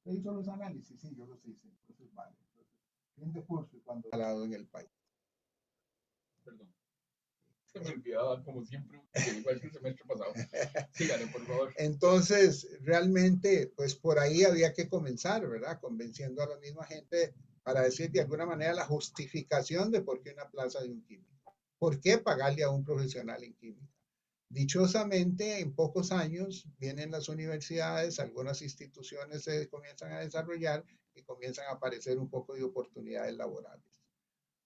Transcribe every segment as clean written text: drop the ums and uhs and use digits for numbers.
¿Usted hizo los análisis? Sí, yo los hice. Entonces, vale. Entonces, fin de curso y cuando instalado en el país. Perdón. Se me olvidaba, como siempre, igual que el semestre pasado. Síganme, por favor. Entonces, realmente, pues por ahí había que comenzar, ¿verdad? Convenciendo a la misma gente para decir de alguna manera la justificación de por qué una plaza de un químico. ¿Por qué pagarle a un profesional en química? Dichosamente, en pocos años vienen las universidades, algunas instituciones se comienzan a desarrollar y comienzan a aparecer un poco de oportunidades laborales.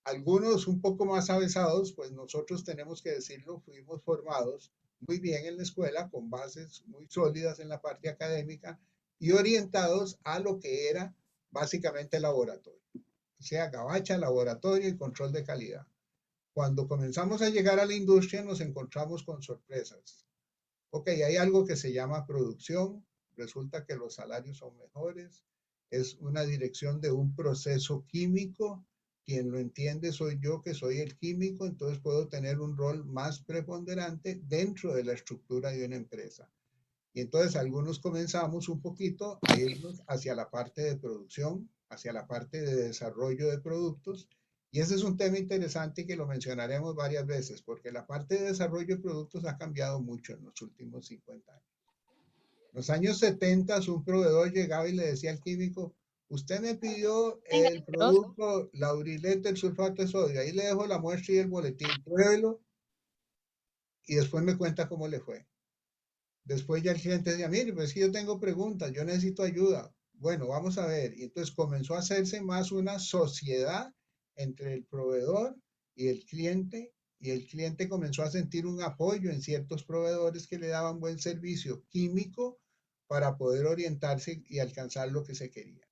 Algunos un poco más avesados, pues nosotros tenemos que decirlo, fuimos formados muy bien en la escuela, con bases muy sólidas en la parte académica y orientados a lo que era básicamente laboratorio, o sea, gabacha, laboratorio y control de calidad. Cuando comenzamos a llegar a la industria nos encontramos con sorpresas. Ok, hay algo que se llama producción, resulta que los salarios son mejores, es una dirección de un proceso químico, quien lo entiende soy yo que soy el químico, entonces puedo tener un rol más preponderante dentro de la estructura de una empresa. Y entonces algunos comenzamos un poquito a irnos hacia la parte de producción, hacia la parte de desarrollo de productos. Y ese es un tema interesante que lo mencionaremos varias veces, porque la parte de desarrollo de productos ha cambiado mucho en los últimos 50 años. En los años 70 un proveedor llegaba y le decía al químico, usted me pidió el producto laurilete, el sulfato de sodio, ahí le dejo la muestra y el boletín, pruébelo y después me cuenta cómo le fue. Después ya el cliente decía, mire, pues es que yo tengo preguntas, yo necesito ayuda. Bueno, vamos a ver. Y entonces comenzó a hacerse más una sociedad entre el proveedor y el cliente comenzó a sentir un apoyo en ciertos proveedores que le daban buen servicio químico para poder orientarse y alcanzar lo que se quería.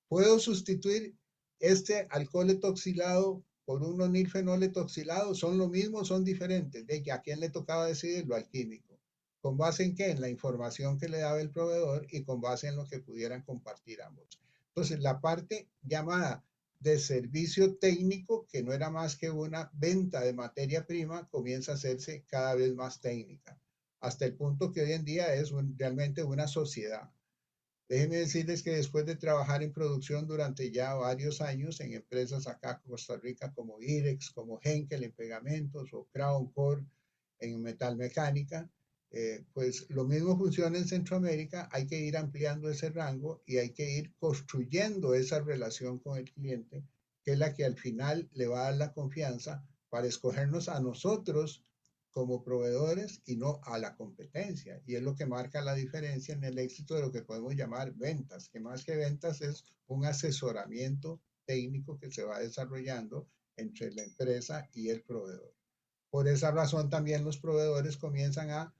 ¿Puedo sustituir este alcohol etoxilado por un nonilfenol etoxilado? ¿Son lo mismo? ¿Son diferentes? ¿De que a quién le tocaba decidirlo? Al químico. ¿Con base en qué? En la información que le daba el proveedor y con base en lo que pudieran compartir ambos. Entonces, la parte llamada de servicio técnico, que no era más que una venta de materia prima, comienza a hacerse cada vez más técnica, hasta el punto que hoy en día es realmente una sociedad. Déjenme decirles que después de trabajar en producción durante ya varios años en empresas acá en Costa Rica como IREX, como Henkel en pegamentos o Crown Core en metalmecánica, pues lo mismo funciona en Centroamérica, hay que ir ampliando ese rango y hay que ir construyendo esa relación con el cliente, que es la que al final le va a dar la confianza para escogernos a nosotros como proveedores y no a la competencia. Y es lo que marca la diferencia en el éxito de lo que podemos llamar ventas, que más que ventas es un asesoramiento técnico que se va desarrollando entre la empresa y el proveedor. Por esa razón también los proveedores comienzan a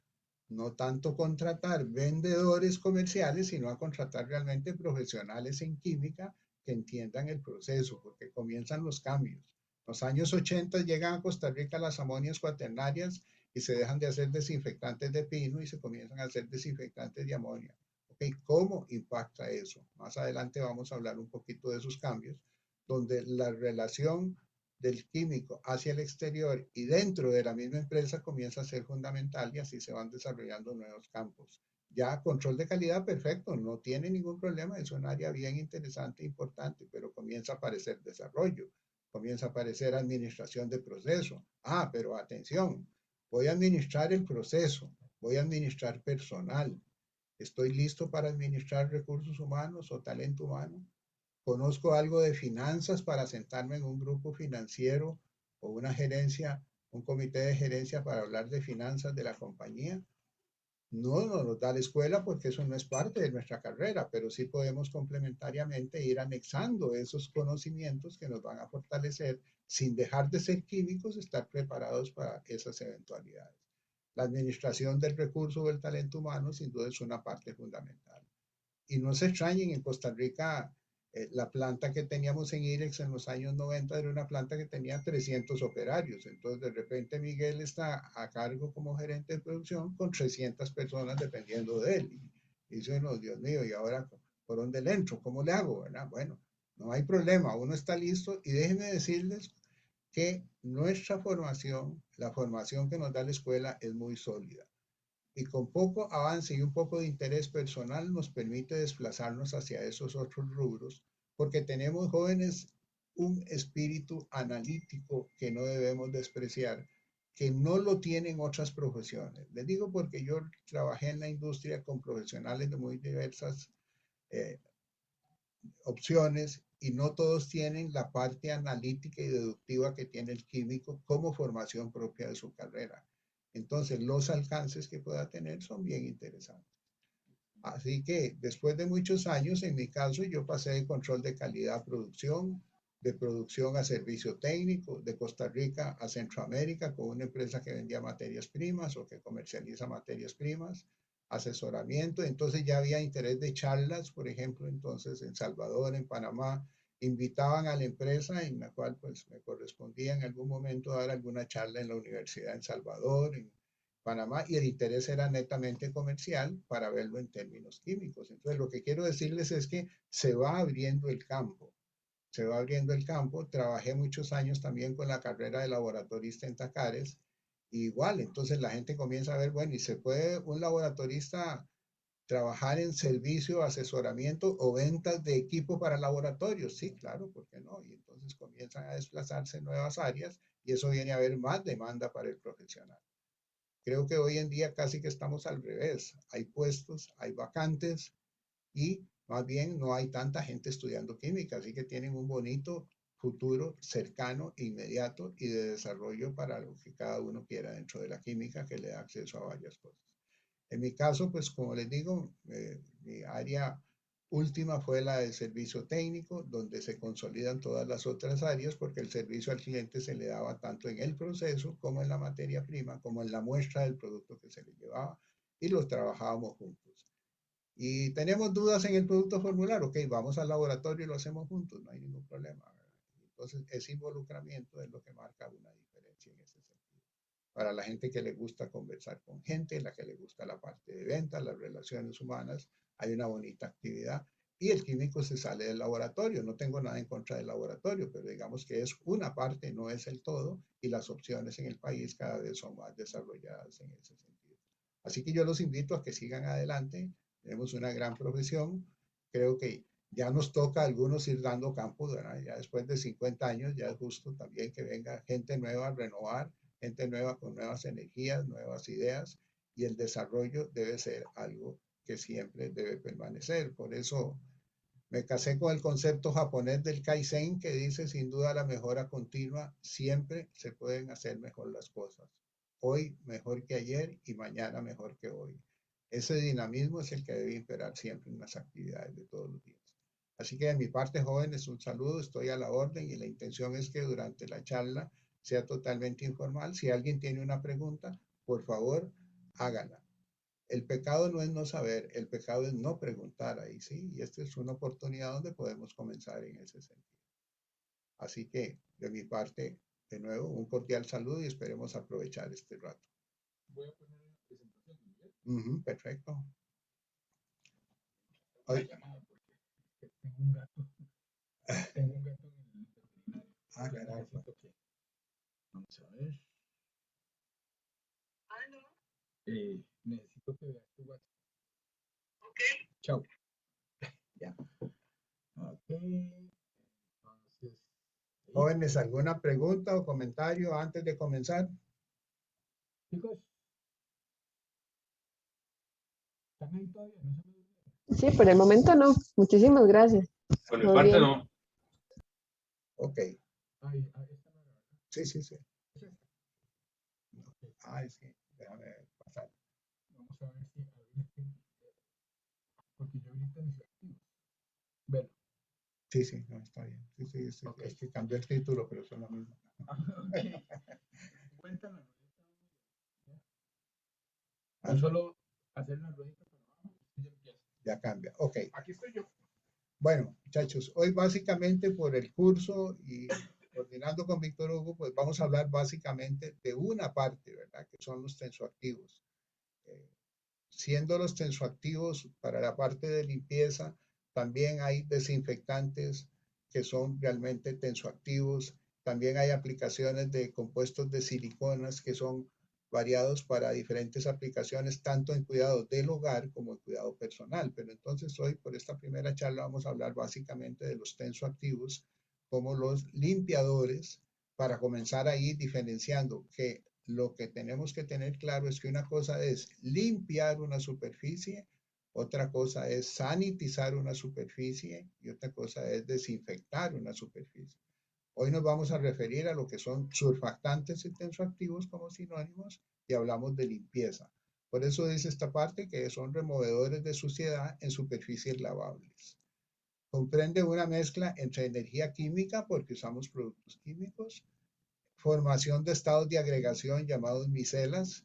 no tanto contratar vendedores comerciales, sino a contratar realmente profesionales en química que entiendan el proceso, porque comienzan los cambios. En los años 80 llegan a Costa Rica las amonias cuaternarias y se dejan de hacer desinfectantes de pino y se comienzan a hacer desinfectantes de amonio. Okay, ¿cómo impacta eso? Más adelante vamos a hablar un poquito de esos cambios, donde la relación del químico hacia el exterior y dentro de la misma empresa comienza a ser fundamental y así se van desarrollando nuevos campos. Ya control de calidad, perfecto, no tiene ningún problema, es un área bien interesante e importante, pero comienza a aparecer desarrollo, comienza a aparecer administración de proceso. Ah, pero atención, voy a administrar el proceso, voy a administrar personal, estoy listo para administrar recursos humanos o talento humano. Conozco algo de finanzas para sentarme en un grupo financiero o una gerencia, un comité de gerencia para hablar de finanzas de la compañía. No nos da la escuela porque eso no es parte de nuestra carrera, pero sí podemos complementariamente ir anexando esos conocimientos que nos van a fortalecer sin dejar de ser químicos, estar preparados para esas eventualidades. La administración del recurso o del talento humano sin duda es una parte fundamental. Y no se extrañen, en Costa Rica, la planta que teníamos en IREX en los años 90 era una planta que tenía 300 operarios. Entonces, de repente, Miguel está a cargo como gerente de producción con 300 personas dependiendo de él. Y dice, no, Dios mío, ¿y ahora por dónde le entro? ¿Cómo le hago? ¿Verdad? Bueno, no hay problema, uno está listo. Y déjenme decirles que nuestra formación, la formación que nos da la escuela, es muy sólida. y con poco avance y un poco de interés personal nos permite desplazarnos hacia esos otros rubros, porque tenemos jóvenes un espíritu analítico que no debemos despreciar, que no lo tienen otras profesiones. Les digo porque yo trabajé en la industria con profesionales de muy diversas eh, opciones y no todos tienen la parte analítica y deductiva que tiene el químico como formación propia de su carrera. Entonces, los alcances que pueda tener son bien interesantes. Así que después de muchos años, en mi caso, yo pasé de control de calidad a producción, de producción a servicio técnico, de Costa Rica a Centroamérica con una empresa que vendía materias primas o que comercializa materias primas, asesoramiento. Entonces ya había interés de charlas, por ejemplo, entonces en Salvador, en Panamá, invitaban a la empresa en la cual pues me correspondía en algún momento dar alguna charla en la universidad en Salvador, en Panamá, y el interés era netamente comercial para verlo en términos químicos. Entonces, lo que quiero decirles es que se va abriendo el campo, se va abriendo el campo. Trabajé muchos años también con la carrera de laboratorista en Tacares, igual, entonces la gente comienza a ver, bueno, ¿y se puede un laboratorista trabajar en servicio, asesoramiento o ventas de equipo para laboratorios? Sí, claro, ¿por qué no? Y entonces comienzan a desplazarse en nuevas áreas y eso viene a haber más demanda para el profesional. Creo que hoy en día casi que estamos al revés. Hay puestos, hay vacantes y más bien no hay tanta gente estudiando química, así que tienen un bonito futuro cercano, inmediato y de desarrollo para lo que cada uno quiera dentro de la química que le da acceso a varias cosas. En mi caso, pues como les digo, mi área última fue la del servicio técnico, donde se consolidan todas las otras áreas, porque el servicio al cliente se le daba tanto en el proceso como en la materia prima, como en la muestra del producto que se le llevaba, y los trabajábamos juntos. Y tenemos dudas en el producto formular, ok, vamos al laboratorio y lo hacemos juntos, no hay ningún problema. Entonces, ese involucramiento es lo que marca una diferencia en ese sentido. Para la gente que le gusta conversar con gente, la que le gusta la parte de venta, las relaciones humanas, hay una bonita actividad. Y el químico se sale del laboratorio. No tengo nada en contra del laboratorio, pero digamos que es una parte, no es el todo, y las opciones en el país cada vez son más desarrolladas en ese sentido. Así que yo los invito a que sigan adelante. Tenemos una gran profesión. Creo que ya nos toca a algunos ir dando campo, ¿verdad? Ya después de 50 años, ya es justo también que venga gente nueva a renovar, gente nueva con nuevas energías, nuevas ideas, y el desarrollo debe ser algo que siempre debe permanecer. Por eso me casé con el concepto japonés del Kaizen, que dice, sin duda, la mejora continua, siempre se pueden hacer mejor las cosas. Hoy mejor que ayer y mañana mejor que hoy. Ese dinamismo es el que debe imperar siempre en las actividades de todos los días. Así que de mi parte, jóvenes, un saludo, estoy a la orden y la intención es que durante la charla sea totalmente informal. Si alguien tiene una pregunta, por favor, hágala. El pecado no es no saber, el pecado es no preguntar ahí, ¿sí? Y esta es una oportunidad donde podemos comenzar en ese sentido. Así que, de mi parte, de nuevo, un cordial saludo y esperemos aprovechar este rato. Voy a poner una presentación, Miguel. Perfecto. Una llamada porque tengo un gato. Tengo un gato en el veterinario. Caray. Vamos a ver. Necesito que veas tu WhatsApp. Ok. Chao. Ya. Ok. Entonces. Jóvenes, ¿alguna pregunta o comentario antes de comenzar? Chicos. ¿Están ahí todavía? ¿No se me durmieron? Sí, por el momento no. Muchísimas gracias. Por mi parte no. Ok. Ahí está la verdad. Sí, sí, sí. ¿Es esta? Ay, sí. Déjame pasar. Vamos a ver si porque yo ahorita en activos. Bueno. Sí, sí, no, está bien. Sí, sí, sí. Okay. Es que cambió el título, pero son lo mismo. Ok. Cuéntame. Yo solo hacer la ruedita para abajo y ya empieza. Ya cambia. Ok. Aquí estoy yo. Bueno, muchachos, hoy básicamente por el curso y coordinando con Víctor Hugo, pues vamos a hablar básicamente de una parte, ¿verdad? Que son los tensoactivos. Siendo los tensoactivos para la parte de limpieza, también hay desinfectantes que son realmente tensoactivos. También hay aplicaciones de compuestos de siliconas que son variados para diferentes aplicaciones, tanto en cuidado del hogar como en cuidado personal. Pero entonces hoy, por esta primera charla, vamos a hablar básicamente de los tensoactivos como los limpiadores, para comenzar ahí diferenciando que lo que tenemos que tener claro es que una cosa es limpiar una superficie, otra cosa es sanitizar una superficie y otra cosa es desinfectar una superficie. Hoy nos vamos a referir a lo que son surfactantes y tensoactivos como sinónimos y hablamos de limpieza. Por eso dice esta parte que son removedores de suciedad en superficies lavables. Comprende una mezcla entre energía química, porque usamos productos químicos, formación de estados de agregación llamados micelas.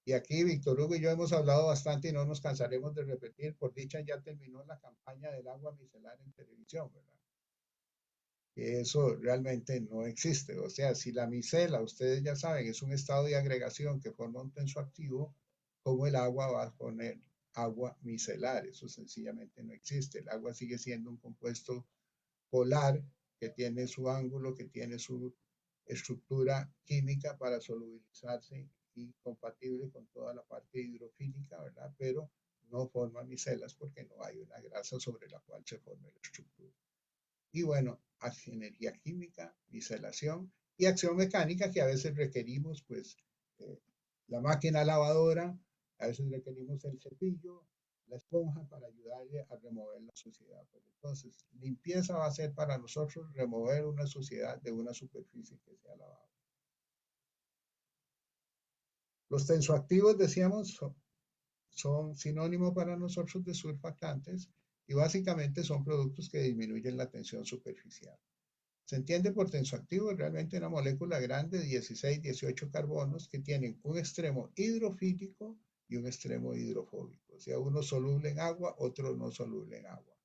Y aquí Víctor Hugo y yo hemos hablado bastante y no nos cansaremos de repetir. Por dicha ya terminó la campaña del agua micelar en televisión, ¿verdad? Que eso realmente no existe. O sea, si la micela, ustedes ya saben, es un estado de agregación que forma un tensoactivo, ¿cómo el agua va a poner agua micelar? Eso sencillamente no existe. El agua sigue siendo un compuesto polar que tiene su ángulo, que tiene su estructura química para solubilizarse y compatible con toda la parte hidrofílica, ¿verdad? Pero no forma micelas porque no hay una grasa sobre la cual se forme la estructura. Y bueno, energía química, micelación y acción mecánica que a veces requerimos, pues, eh, la máquina lavadora, a veces requerimos el cepillo, la esponja para ayudarle a remover la suciedad. Pues entonces, limpieza va a ser para nosotros remover una suciedad de una superficie que sea lavada. Los tensoactivos, decíamos, son sinónimo para nosotros de surfactantes y básicamente son productos que disminuyen la tensión superficial. Se entiende por tensoactivo realmente una molécula grande de 16, 18 carbonos que tienen un extremo hidrofílico y un extremo hidrofóbico. O sea, uno soluble en agua, otro no soluble en agua.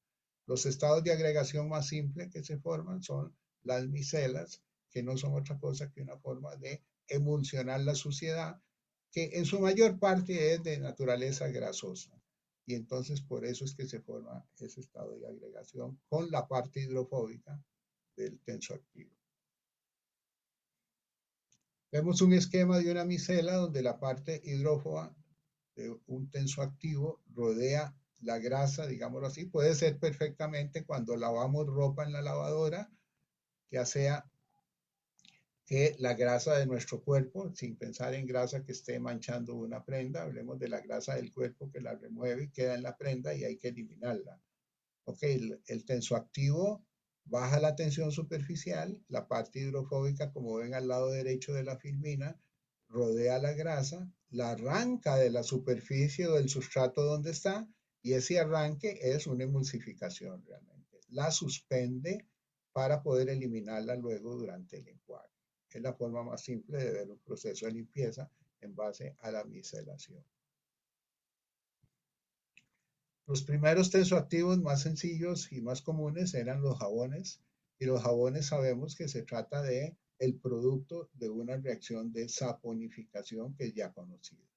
Los estados de agregación más simples que se forman son las micelas, que no son otra cosa que una forma de emulsionar la suciedad, que en su mayor parte es de naturaleza grasosa. Y entonces por eso es que se forma ese estado de agregación con la parte hidrofóbica del tensoactivo. Vemos un esquema de una micela donde la parte hidrófoba de un tensoactivo rodea la grasa, digámoslo así. Puede ser perfectamente cuando lavamos ropa en la lavadora, ya sea que la grasa de nuestro cuerpo, sin pensar en grasa que esté manchando una prenda, hablemos de la grasa del cuerpo que la remueve y queda en la prenda y hay que eliminarla. Ok, el tensoactivo baja la tensión superficial, la parte hidrofóbica, como ven al lado derecho de la filmina, rodea la grasa, la arranca de la superficie o del sustrato donde está, y ese arranque es una emulsificación realmente. La suspende para poder eliminarla luego durante el enjuague. Es la forma más simple de ver un proceso de limpieza en base a la micelación. Los primeros tensoactivos más sencillos y más comunes eran los jabones, y los jabones sabemos que se trata de el producto de una reacción de saponificación que es ya conocida.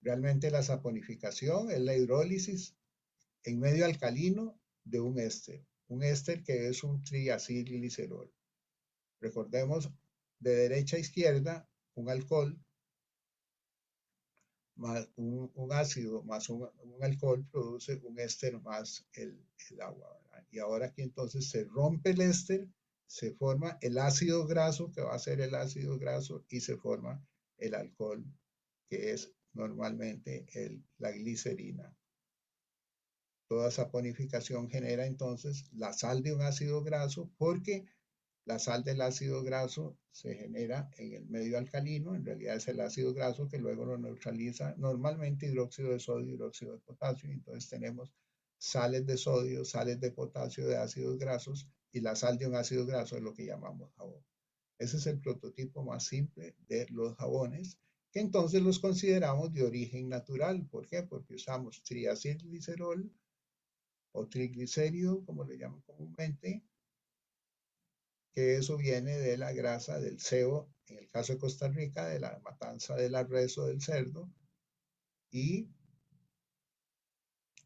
Realmente la saponificación es la hidrólisis en medio alcalino de un éster que es un triacilglicerol. Recordemos de derecha a izquierda un alcohol más un ácido más un alcohol produce un éster más el agua, ¿verdad? Y ahora aquí entonces se rompe el éster, se forma el ácido graso, que va a ser el ácido graso, y se forma el alcohol, que es normalmente la glicerina. Toda saponificación genera entonces la sal de un ácido graso, porque la sal del ácido graso se genera en el medio alcalino, en realidad es el ácido graso que luego lo neutraliza normalmente hidróxido de sodio, hidróxido de potasio, y entonces tenemos sales de sodio, sales de potasio de ácidos grasos, y la sal de un ácido graso es lo que llamamos jabón. Ese es el prototipo más simple de los jabones, que entonces los consideramos de origen natural. ¿Por qué? Porque usamos triacilglicerol o triglicérido, como le llaman comúnmente, que eso viene de la grasa del cebo, en el caso de Costa Rica, de la matanza de la res o del cerdo, y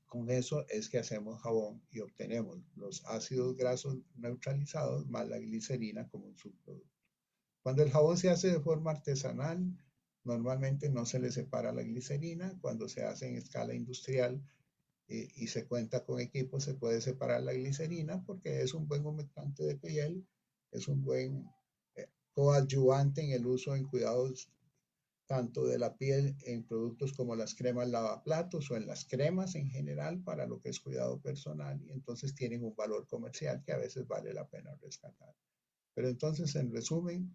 con eso es que hacemos jabón y obtenemos los ácidos grasos neutralizados más la glicerina como un subproducto. Cuando el jabón se hace de forma artesanal, Normalmente no se le separa la glicerina. Cuando se hace en escala industrial y se cuenta con equipos, se puede separar la glicerina porque es un buen humectante de piel, es un buen coadyuvante en el uso en cuidados tanto de la piel en productos como las cremas lavaplatos o en las cremas en general para lo que es cuidado personal, y entonces tienen un valor comercial que a veces vale la pena rescatar. Pero entonces, en resumen,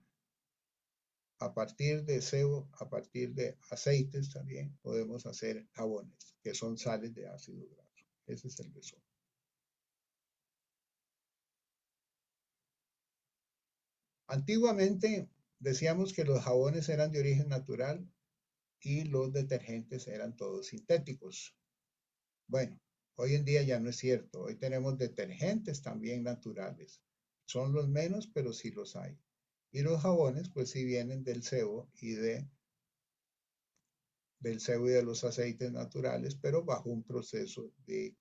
a partir de sebo, a partir de aceites también podemos hacer jabones, que son sales de ácido graso. Ese es el resumen. Antiguamente decíamos que los jabones eran de origen natural y los detergentes eran todos sintéticos. Bueno, hoy en día ya no es cierto. Hoy tenemos detergentes también naturales. Son los menos, pero sí los hay. Y los jabones, pues sí vienen del sebo y de los aceites naturales, pero bajo un proceso químico.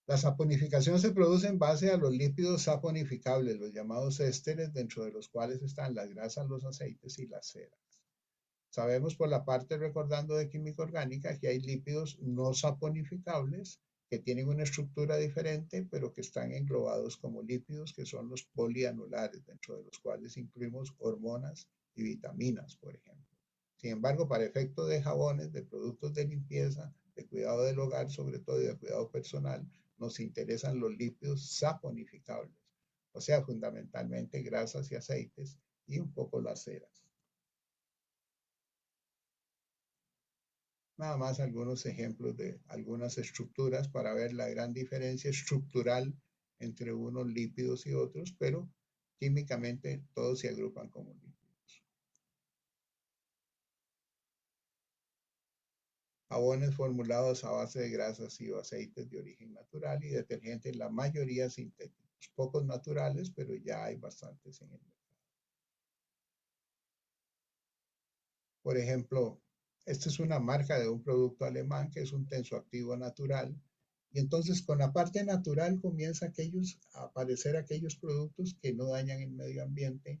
La saponificación se produce en base a los lípidos saponificables, los llamados ésteres, dentro de los cuales están las grasas, los aceites y las ceras. Sabemos por la parte, recordando de química orgánica, que hay lípidos no saponificables que tienen una estructura diferente, pero que están englobados como lípidos, que son los polianulares, dentro de los cuales incluimos hormonas y vitaminas, por ejemplo. Sin embargo, para efecto de jabones, de productos de limpieza, de cuidado del hogar, sobre todo, y de cuidado personal, nos interesan los lípidos saponificables, o sea, fundamentalmente grasas y aceites y un poco las ceras. Nada más algunos ejemplos de algunas estructuras para ver la gran diferencia estructural entre unos lípidos y otros, pero químicamente todos se agrupan como lípidos. Jabones formulados a base de grasas y o aceites de origen natural y detergentes, la mayoría sintéticos, pocos naturales, pero ya hay bastantes en el mercado. Por ejemplo, esta es una marca de un producto alemán que es un tensoactivo natural. Y entonces con la parte natural comienza a aparecer aquellos productos que no dañan el medio ambiente,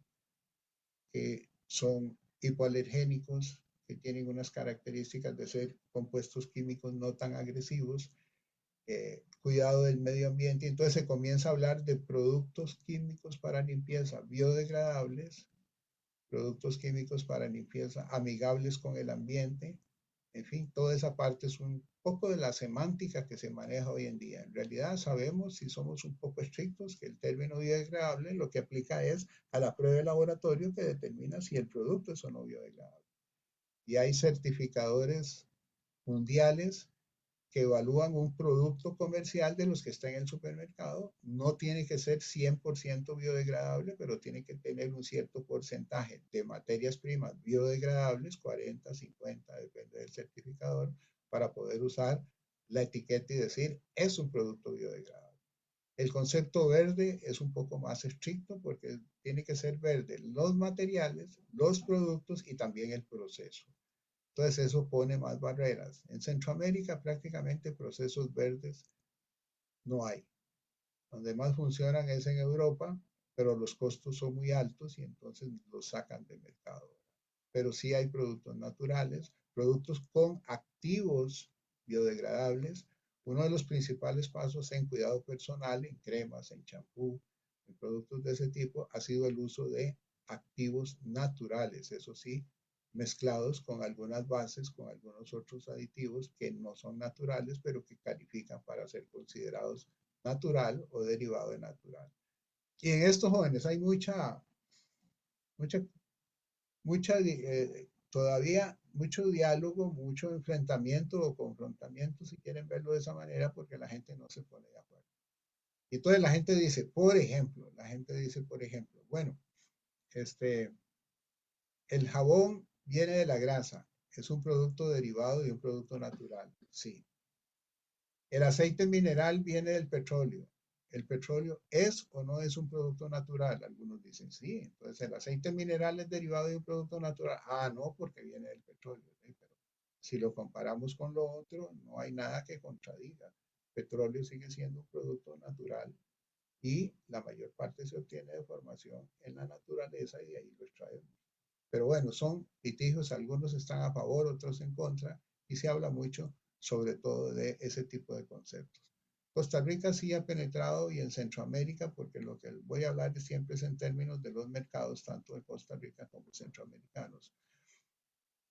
que son hipoalergénicos, que tienen unas características de ser compuestos químicos no tan agresivos, cuidado del medio ambiente. Entonces se comienza a hablar de productos químicos para limpieza biodegradables, productos químicos para limpieza amigables con el ambiente. En fin, toda esa parte es un poco de la semántica que se maneja hoy en día. En realidad sabemos, si somos un poco estrictos, que el término biodegradable lo que aplica es a la prueba de laboratorio que determina si el producto es o no biodegradable. Y hay certificadores mundiales que evalúan un producto comercial de los que está en el supermercado. No tiene que ser 100% biodegradable, pero tiene que tener un cierto porcentaje de materias primas biodegradables, 40, 50, depende del certificador, para poder usar la etiqueta y decir, es un producto biodegradable. El concepto verde es un poco más estricto porque tiene que ser verde los materiales, los productos y también el proceso. Entonces eso pone más barreras. En Centroamérica prácticamente procesos verdes no hay. Donde más funcionan es en Europa, pero los costos son muy altos y entonces los sacan de mercado. Pero sí hay productos naturales, productos con activos biodegradables. Uno de los principales pasos en cuidado personal, en cremas, en champú, en productos de ese tipo, ha sido el uso de activos naturales. Eso sí, mezclados con algunas bases, con algunos otros aditivos que no son naturales, pero que califican para ser considerados natural o derivado de natural. Y en estos jóvenes hay mucha, todavía mucho diálogo, mucho enfrentamiento o confrontamiento, si quieren verlo de esa manera, porque la gente no se pone de acuerdo. Y entonces la gente dice, por ejemplo, bueno, el jabón viene de la grasa, es un producto derivado de un producto natural, sí. El aceite mineral viene del petróleo. ¿El petróleo es o no es un producto natural? Algunos dicen sí. Entonces, ¿el aceite mineral es derivado de un producto natural? Ah, no, porque viene del petróleo. ¿Sí? Pero si lo comparamos con lo otro, no hay nada que contradiga. El petróleo sigue siendo un producto natural y la mayor parte se obtiene de formación en la naturaleza y de ahí lo extraemos. Pero bueno, son litigios, algunos están a favor, otros en contra, y se habla mucho sobre todo de ese tipo de conceptos. Costa Rica sí ha penetrado y en Centroamérica, porque lo que voy a hablar siempre es en términos de los mercados, tanto de Costa Rica como centroamericanos,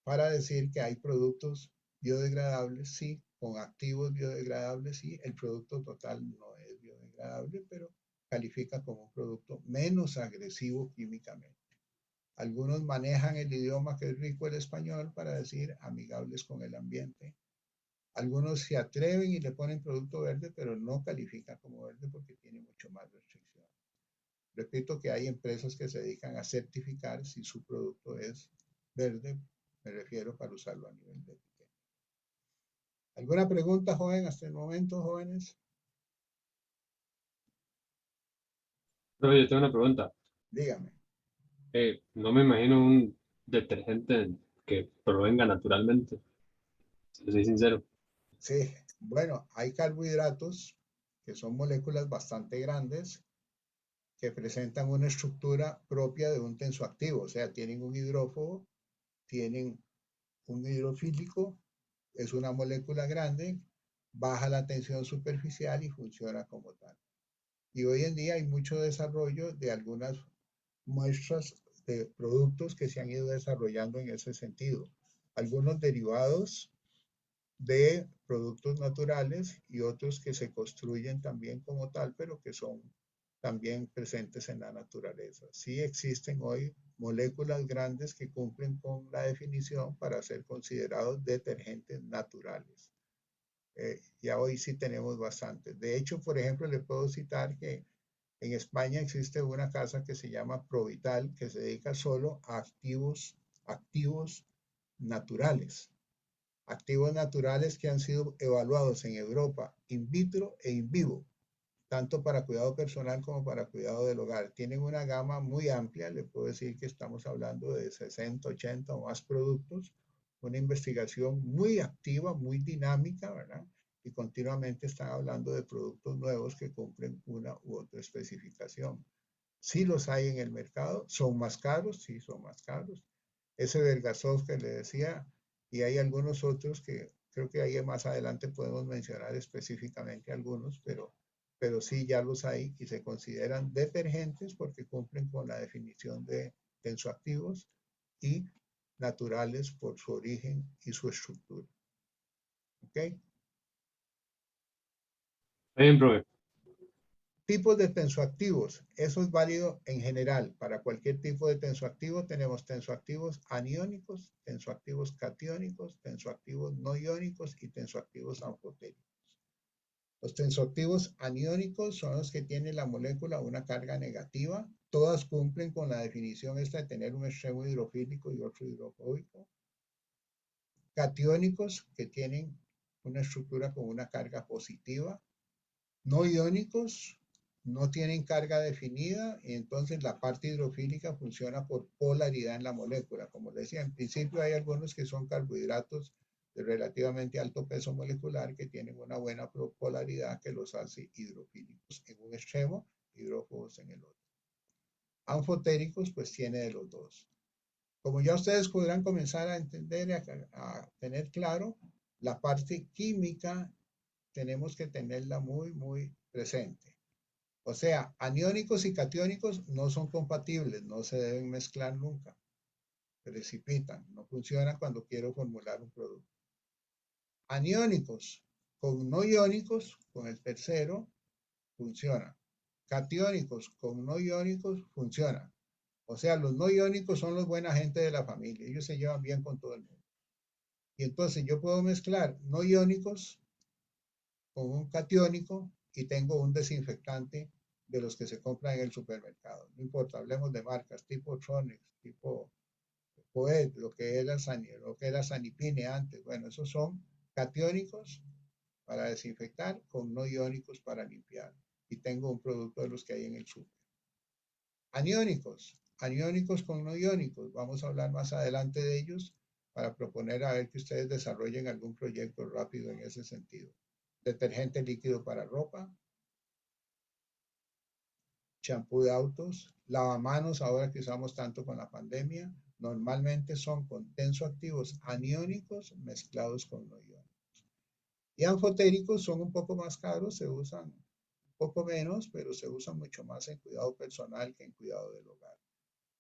para decir que hay productos biodegradables, sí, con activos biodegradables, sí, el producto total no es biodegradable, pero califica como un producto menos agresivo químicamente. Algunos manejan el idioma que es rico el español para decir amigables con el ambiente. Algunos se atreven y le ponen producto verde, pero no califica como verde porque tiene mucho más restricción. Repito que hay empresas que se dedican a certificar si su producto es verde, me refiero para usarlo a nivel de etiqueta. ¿Alguna pregunta, joven, hasta el momento, jóvenes? Pero yo tengo una pregunta. Dígame. No me imagino un detergente que provenga naturalmente, si soy sincero. Sí, bueno, hay carbohidratos que son moléculas bastante grandes que presentan una estructura propia de un tensoactivo, o sea, tienen un hidrófobo, tienen un hidrofílico, es una molécula grande, baja la tensión superficial y funciona como tal. Y hoy en día hay mucho desarrollo de algunas muestras de productos que se han ido desarrollando en ese sentido. Algunos derivados de productos naturales y otros que se construyen también como tal, pero que son también presentes en la naturaleza. Sí existen hoy moléculas grandes que cumplen con la definición para ser considerados detergentes naturales. Ya hoy sí tenemos bastantes. De hecho, por ejemplo, le puedo citar que en España existe una casa que se llama Provital, que se dedica solo a activos naturales. Activos naturales que han sido evaluados en Europa in vitro e in vivo, tanto para cuidado personal como para cuidado del hogar. Tienen una gama muy amplia, le puedo decir que estamos hablando de 60, 80 o más productos, una investigación muy activa, muy dinámica, ¿verdad? Y continuamente están hablando de productos nuevos que cumplen una u otra especificación. Sí los hay en el mercado, son más caros, sí son más caros. Ese Vergasov que le decía, y hay algunos otros que creo que ahí más adelante podemos mencionar específicamente algunos, pero sí ya los hay y se consideran detergentes porque cumplen con la definición de tensoactivos y naturales por su origen y su estructura. ¿Ok? Bien, profe. Tipos de tensoactivos. Eso es válido en general. Para cualquier tipo de tensoactivo tenemos tensoactivos aniónicos, tensoactivos catiónicos, tensoactivos no iónicos y tensoactivos anfotéricos. Los tensoactivos aniónicos son los que tienen la molécula una carga negativa. Todas cumplen con la definición esta de tener un extremo hidrofílico y otro hidrofóbico. Catiónicos que tienen una estructura con una carga positiva. No iónicos no tienen carga definida y entonces la parte hidrofílica funciona por polaridad en la molécula. Como les decía, en principio hay algunos que son carbohidratos de relativamente alto peso molecular que tienen una buena polaridad que los hace hidrofílicos en un extremo, hidrófobos en el otro. Anfotéricos pues tiene de los dos. Como ya ustedes podrán comenzar a entender y a tener claro, la parte química tenemos que tenerla muy, muy presente. O sea, aniónicos y catiónicos no son compatibles, no se deben mezclar nunca. Precipitan, no funciona cuando quiero formular un producto. Aniónicos con no iónicos, con el tercero, funciona. Catiónicos con no iónicos, funciona. O sea, los no iónicos son los buena gente de la familia, ellos se llevan bien con todo el mundo. Y entonces yo puedo mezclar no iónicos con un catiónico y tengo un desinfectante de los que se compran en el supermercado. No importa, hablemos de marcas tipo Tronex, tipo Poet, lo que era Sanipine antes. Bueno, esos son catiónicos para desinfectar con no iónicos para limpiar. Y tengo un producto de los que hay en el super. Aniónicos con no iónicos. Vamos a hablar más adelante de ellos para proponer a ver que ustedes desarrollen algún proyecto rápido en ese sentido. Detergente líquido para ropa, champú de autos, lavamanos ahora que usamos tanto con la pandemia, normalmente son con tensoactivos aniónicos mezclados con no iónicos. Y anfotéricos son un poco más caros, se usan un poco menos, pero se usan mucho más en cuidado personal que en cuidado del hogar.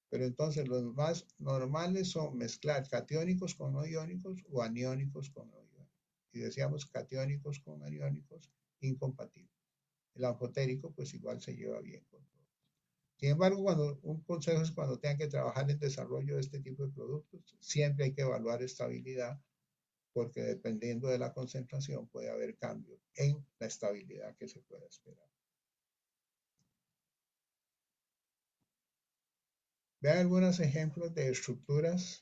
Pero entonces los más normales son mezclar catiónicos con no iónicos o aniónicos con no iónicos. Y decíamos catiónicos con aniónicos incompatibles. El anfotérico pues igual se lleva bien con todo. Sin embargo, un consejo es cuando tengan que trabajar en desarrollo de este tipo de productos, siempre hay que evaluar estabilidad, porque dependiendo de la concentración puede haber cambio en la estabilidad que se pueda esperar. Vean algunos ejemplos de estructuras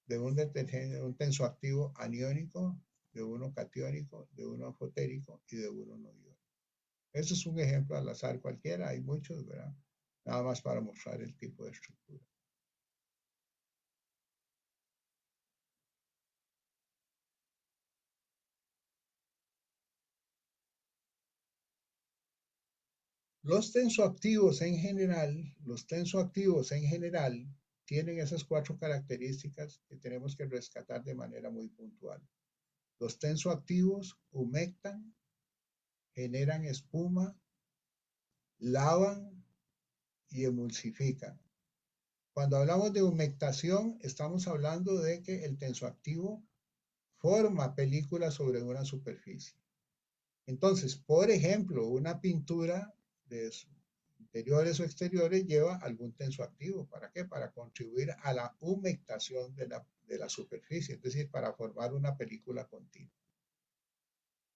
de un detergente, de un tensoactivo aniónico, de uno catiónico, de uno anfotérico y de uno no iónico. Eso es un ejemplo al azar cualquiera, hay muchos, ¿verdad? Nada más para mostrar el tipo de estructura. Los tensoactivos en general tienen esas 4 características que tenemos que rescatar de manera muy puntual. Los tensoactivos humectan, generan espuma, lavan y emulsifican. Cuando hablamos de humectación, estamos hablando de que el tensoactivo forma películas sobre una superficie. Entonces, por ejemplo, una pintura de interiores o exteriores lleva algún tensoactivo. ¿Para qué? Para contribuir a la humectación de la superficie, es decir, para formar una película continua.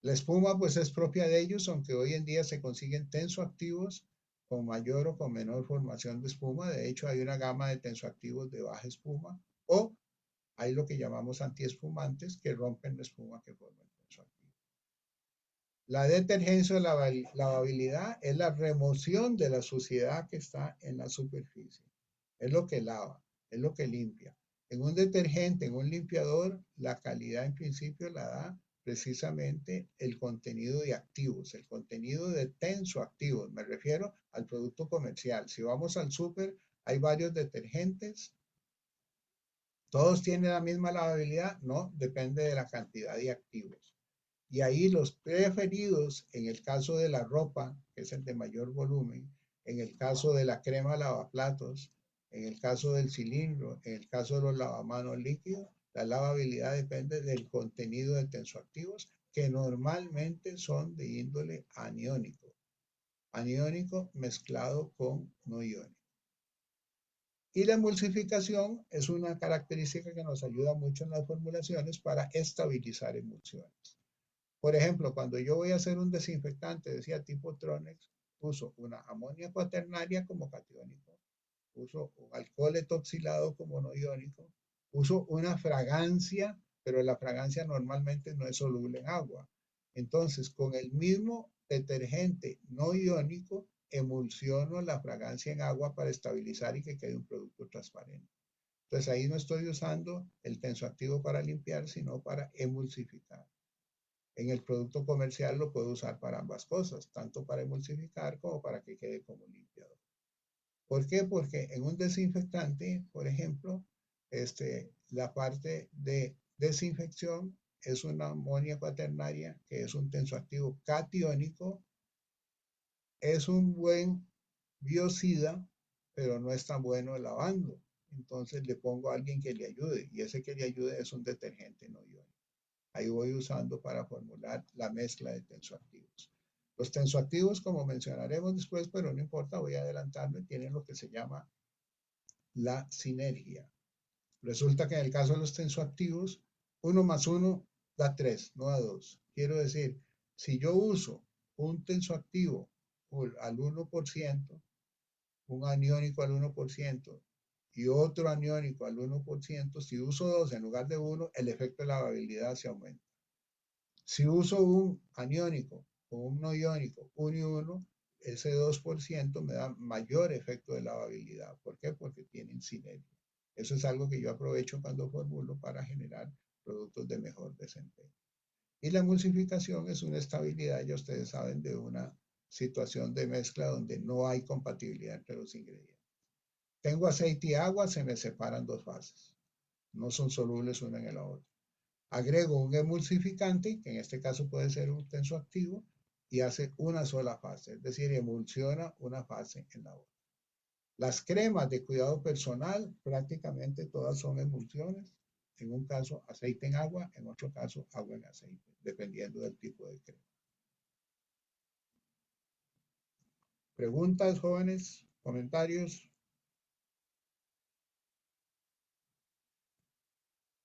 La espuma pues es propia de ellos, aunque hoy en día se consiguen tensoactivos con mayor o con menor formación de espuma. De hecho, hay una gama de tensoactivos de baja espuma o hay lo que llamamos antiespumantes que rompen la espuma que forma el tensoactivo. La detergencia o la lavabilidad es la remoción de la suciedad que está en la superficie. Es lo que lava, es lo que limpia. En un detergente, en un limpiador, la calidad en principio la da precisamente el contenido de activos, el contenido de tensoactivos. Me refiero al producto comercial. Si vamos al súper, hay varios detergentes. ¿Todos tienen la misma lavabilidad? No, depende de la cantidad de activos. Y ahí los preferidos, en el caso de la ropa, que es el de mayor volumen, en el caso de la crema lavaplatos, en el caso del cilindro, en el caso de los lavamanos líquidos, la lavabilidad depende del contenido de tensoactivos, que normalmente son de índole aniónico. Aniónico mezclado con no iónico. Y la emulsificación es una característica que nos ayuda mucho en las formulaciones para estabilizar emulsiones. Por ejemplo, cuando yo voy a hacer un desinfectante, decía tipo Tronex, uso una amonio cuaternaria como catiónico, uso un alcohol etoxilado como no iónico, uso una fragancia, pero la fragancia normalmente no es soluble en agua. Entonces, con el mismo detergente no iónico, emulsiono la fragancia en agua para estabilizar y que quede un producto transparente. Entonces, ahí no estoy usando el tensoactivo para limpiar, sino para emulsificar. En el producto comercial lo puedo usar para ambas cosas, tanto para emulsificar como para que quede como limpiador. ¿Por qué? Porque en un desinfectante, por ejemplo, la parte de desinfección es una amonia cuaternaria, que es un tensoactivo catiónico, es un buen biocida, pero no es tan bueno lavando. Entonces le pongo a alguien que le ayude, y ese que le ayude es un detergente no iónico. Ahí voy usando para formular la mezcla de tensoactivos. Los tensoactivos, como mencionaremos después, pero no importa, voy a adelantarme, tienen lo que se llama la sinergia. Resulta que en el caso de los tensoactivos, 1 más 1 da 3, no da 2. Quiero decir, si yo uso un tensoactivo al 1%, un aniónico al 1%, y otro aniónico al 1%, si uso 2 en lugar de 1, el efecto de lavabilidad se aumenta. Si uso un aniónico o un no iónico, 1 y 1, ese 2% me da mayor efecto de lavabilidad. ¿Por qué? Porque tienen sinergia. Eso es algo que yo aprovecho cuando formulo para generar productos de mejor desempeño. Y la emulsificación es una estabilidad, ya ustedes saben, de una situación de mezcla donde no hay compatibilidad entre los ingredientes. Tengo aceite y agua, se me separan dos fases. No son solubles una en la otra. Agrego un emulsificante, que en este caso puede ser un tensoactivo, y hace una sola fase, es decir, emulsiona una fase en la otra. Las cremas de cuidado personal, prácticamente todas son emulsiones. En un caso, aceite en agua, en otro caso, agua en aceite, dependiendo del tipo de crema. ¿Preguntas, jóvenes? ¿Comentarios?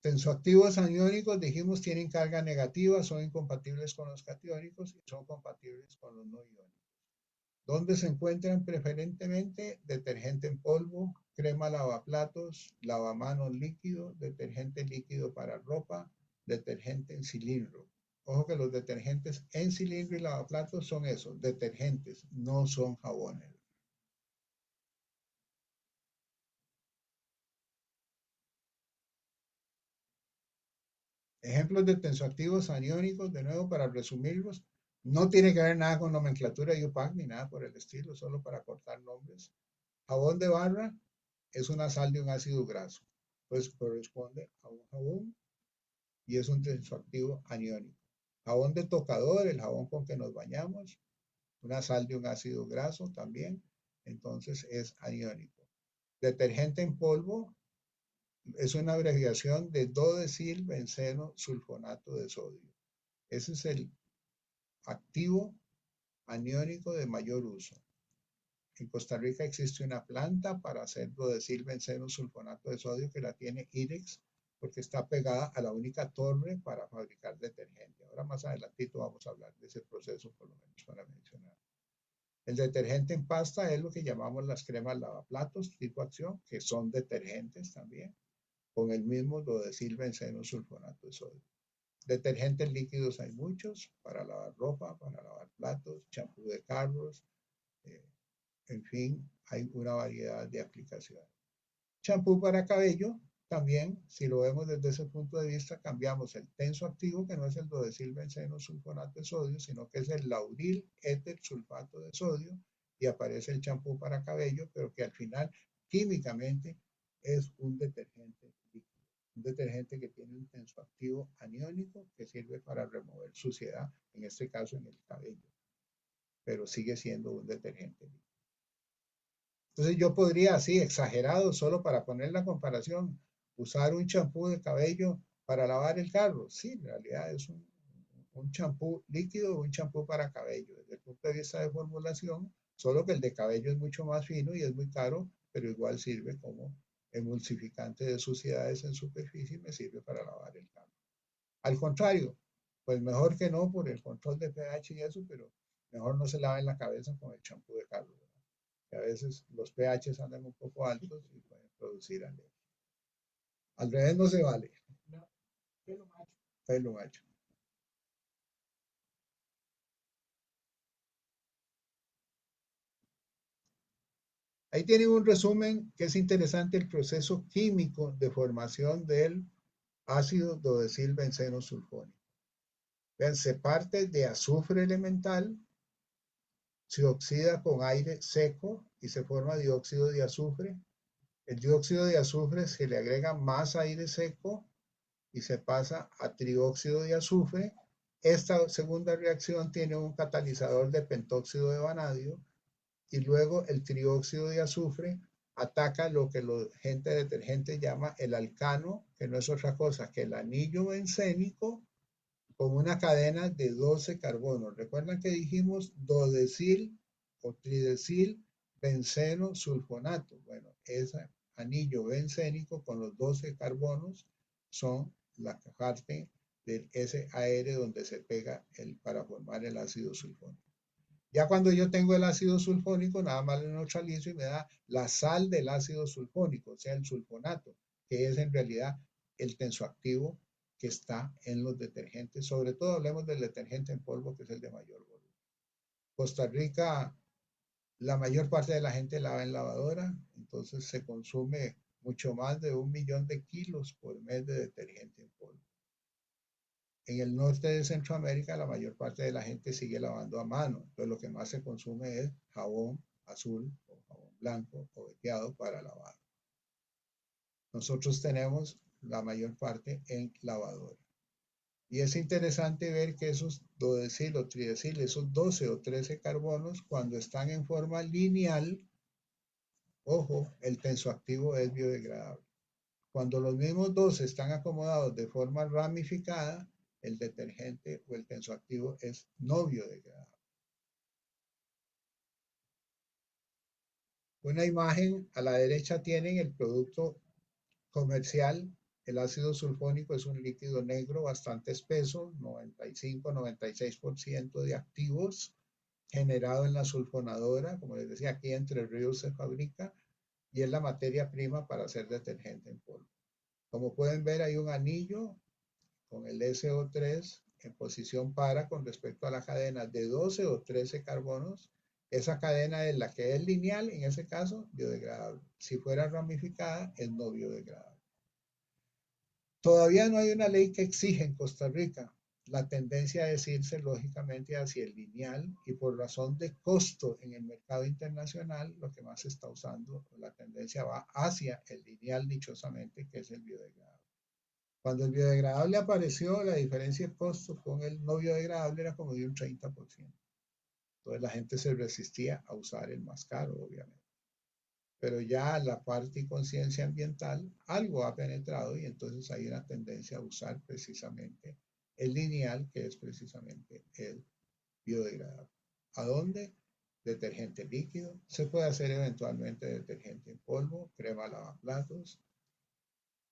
Tensoactivos aniónicos, dijimos, tienen carga negativa, son incompatibles con los catiónicos y son compatibles con los no iónicos. ¿Dónde se encuentran preferentemente? Detergente en polvo, crema lavaplatos, lavamanos líquido, detergente líquido para ropa, detergente en cilindro. Ojo que los detergentes en cilindro y lavaplatos son esos, detergentes, no son jabones. Ejemplos de tensoactivos aniónicos, de nuevo para resumirlos, no tiene que ver nada con nomenclatura de UPAC ni nada por el estilo, solo para cortar nombres. Jabón de barra es una sal de un ácido graso, pues corresponde a un jabón y es un tensoactivo aniónico. Jabón de tocador, el jabón con que nos bañamos, una sal de un ácido graso también, entonces es aniónico. Detergente en polvo es una abreviación de dodesilbenceno sulfonato de sodio. Ese es el activo aniónico de mayor uso. En Costa Rica existe una planta para hacer dodesilbenceno sulfonato de sodio que la tiene IREX porque está pegada a la única torre para fabricar detergente. Ahora más adelantito vamos a hablar de ese proceso, por lo menos para mencionar. El detergente en pasta es lo que llamamos las cremas lavaplatos tipo acción, que son detergentes también, con el mismo dodesilbenceno sulfonato de sodio. Detergentes líquidos hay muchos, para lavar ropa, para lavar platos, champú de carros, en fin, hay una variedad de aplicaciones. Champú para cabello, también, si lo vemos desde ese punto de vista, cambiamos el tensoactivo, que no es el dodesilbenceno sulfonato de sodio, sino que es el lauril éter sulfato de sodio, y aparece el champú para cabello, pero que al final, químicamente, es un detergente líquido. Un detergente que tiene un tensoactivo aniónico que sirve para remover suciedad, en este caso en el cabello, pero sigue siendo un detergente líquido. Entonces yo podría, así exagerado, solo para poner la comparación, usar un champú de cabello para lavar el carro. Sí, en realidad es un champú líquido o un champú para cabello. Desde el punto de vista de formulación, solo que el de cabello es mucho más fino y es muy caro, pero igual sirve como emulsificante de suciedades en superficie y me sirve para lavar el carro. Al contrario, pues mejor que no por el control de pH y eso, pero mejor no se laven la cabeza con el champú de carro. Que a veces los pHs andan un poco altos y pueden producir alergia. Al revés no se vale. No, pelo macho. Pelo macho. Ahí tienen un resumen que es interesante el proceso químico de formación del ácido dodesilbenceno sulfónico. Vean, se parte de azufre elemental, se oxida con aire seco y se forma dióxido de azufre. El dióxido de azufre se le agrega más aire seco y se pasa a trióxido de azufre. Esta segunda reacción tiene un catalizador de pentóxido de vanadio y luego el trióxido de azufre ataca lo que la gente detergente llama el alcano, que no es otra cosa que el anillo bencénico con una cadena de 12 carbonos. ¿Recuerdan que dijimos dodesil o tridesil benceno sulfonato? Bueno, ese anillo bencénico con los 12 carbonos son la parte del SAR donde se pega para formar el ácido sulfónico. Ya cuando yo tengo el ácido sulfónico, nada más lo neutralizo y me da la sal del ácido sulfónico, o sea, el sulfonato, que es en realidad el tensoactivo que está en los detergentes. Sobre todo hablemos del detergente en polvo, que es el de mayor volumen. Costa Rica, la mayor parte de la gente lava en lavadora, entonces se consume mucho más de 1 millón de kilos por mes de detergente en polvo. En el norte de Centroamérica la mayor parte de la gente sigue lavando a mano. Entonces lo que más se consume es jabón azul o jabón blanco o veteado para lavar. Nosotros tenemos la mayor parte en lavadora. Y es interesante ver que esos dodecil o tridecil, esos 12 o 13 carbonos, cuando están en forma lineal, ojo, el tensoactivo es biodegradable. Cuando los mismos dos están acomodados de forma ramificada, el detergente o el tensoactivo es no biodegradable. Una imagen a la derecha tienen el producto comercial. El ácido sulfónico es un líquido negro bastante espeso, 95-96% de activos, generado en la sulfonadora. Como les decía, aquí Entre Ríos se fabrica y es la materia prima para hacer detergente en polvo. Como pueden ver, hay un anillo con el SO3 en posición para con respecto a la cadena de 12 o 13 carbonos. Esa cadena es la que es lineal, en ese caso, biodegradable. Si fuera ramificada, es no biodegradable. Todavía no hay una ley que exija en Costa Rica. La tendencia es irse lógicamente hacia el lineal y por razón de costo en el mercado internacional, lo que más se está usando, la tendencia va hacia el lineal dichosamente, que es el biodegradable. Cuando el biodegradable apareció, la diferencia de costo con el no biodegradable era como de un 30%. Entonces la gente se resistía a usar el más caro, obviamente. Pero ya la parte y conciencia ambiental, algo ha penetrado y entonces hay una tendencia a usar precisamente el lineal, que es precisamente el biodegradable. ¿A dónde? Detergente líquido. Se puede hacer eventualmente detergente en polvo, crema lavaplatos,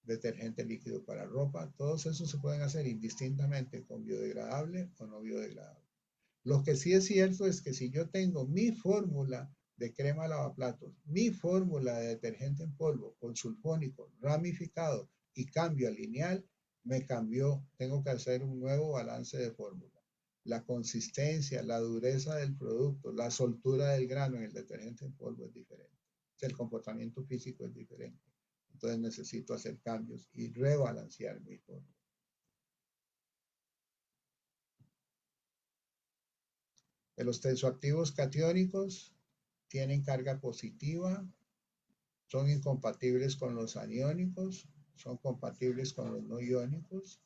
detergente líquido para ropa. Todos esos se pueden hacer indistintamente con biodegradable o no biodegradable. Lo que sí es cierto es que si yo tengo mi fórmula de crema lavaplatos, mi fórmula de detergente en polvo con sulfónico ramificado y cambio a lineal, me cambió. Tengo que hacer un nuevo balance de fórmula. La consistencia, la dureza del producto, la soltura del grano en el detergente en polvo es diferente. El comportamiento físico es diferente. Entonces necesito hacer cambios y rebalancear mi fórmula. De los tensoactivos catiónicos tienen carga positiva, son incompatibles con los aniónicos, son compatibles con los no iónicos.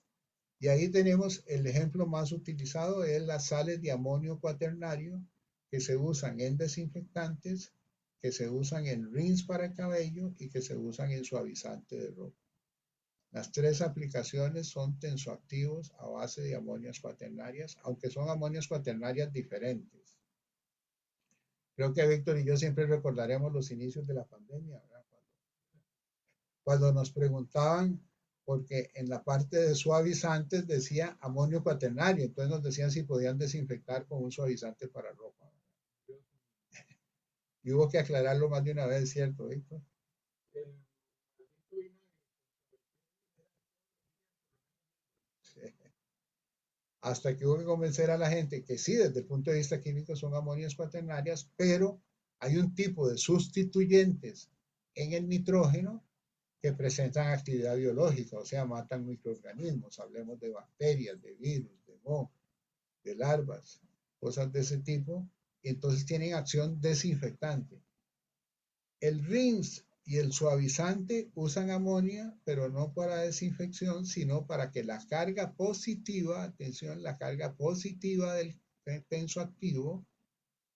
Y ahí tenemos el ejemplo más utilizado, es las sales de amonio cuaternario que se usan en desinfectantes, que se usan en rinse para el cabello y que se usan en suavizante de ropa. Las tres aplicaciones son tensoactivos a base de amonias cuaternarias, aunque son amonias cuaternarias diferentes. Creo que Víctor y yo siempre recordaremos los inicios de la pandemia, ¿verdad? Cuando nos preguntaban, porque en la parte de suavizantes decía amonio cuaternario, entonces nos decían si podían desinfectar con un suavizante para ropa. Y hubo que aclararlo más de una vez, ¿cierto, Víctor? Sí. Hasta que hubo que convencer a la gente que sí, desde el punto de vista químico son amonias cuaternarias, pero hay un tipo de sustituyentes en el nitrógeno que presentan actividad biológica, o sea, matan microorganismos. Hablemos de bacterias, de virus, de moho, de larvas, cosas de ese tipo, y entonces tienen acción desinfectante. El rinse y el suavizante usan amonia, pero no para desinfección, sino para que la carga positiva, atención, la carga positiva del tensoactivo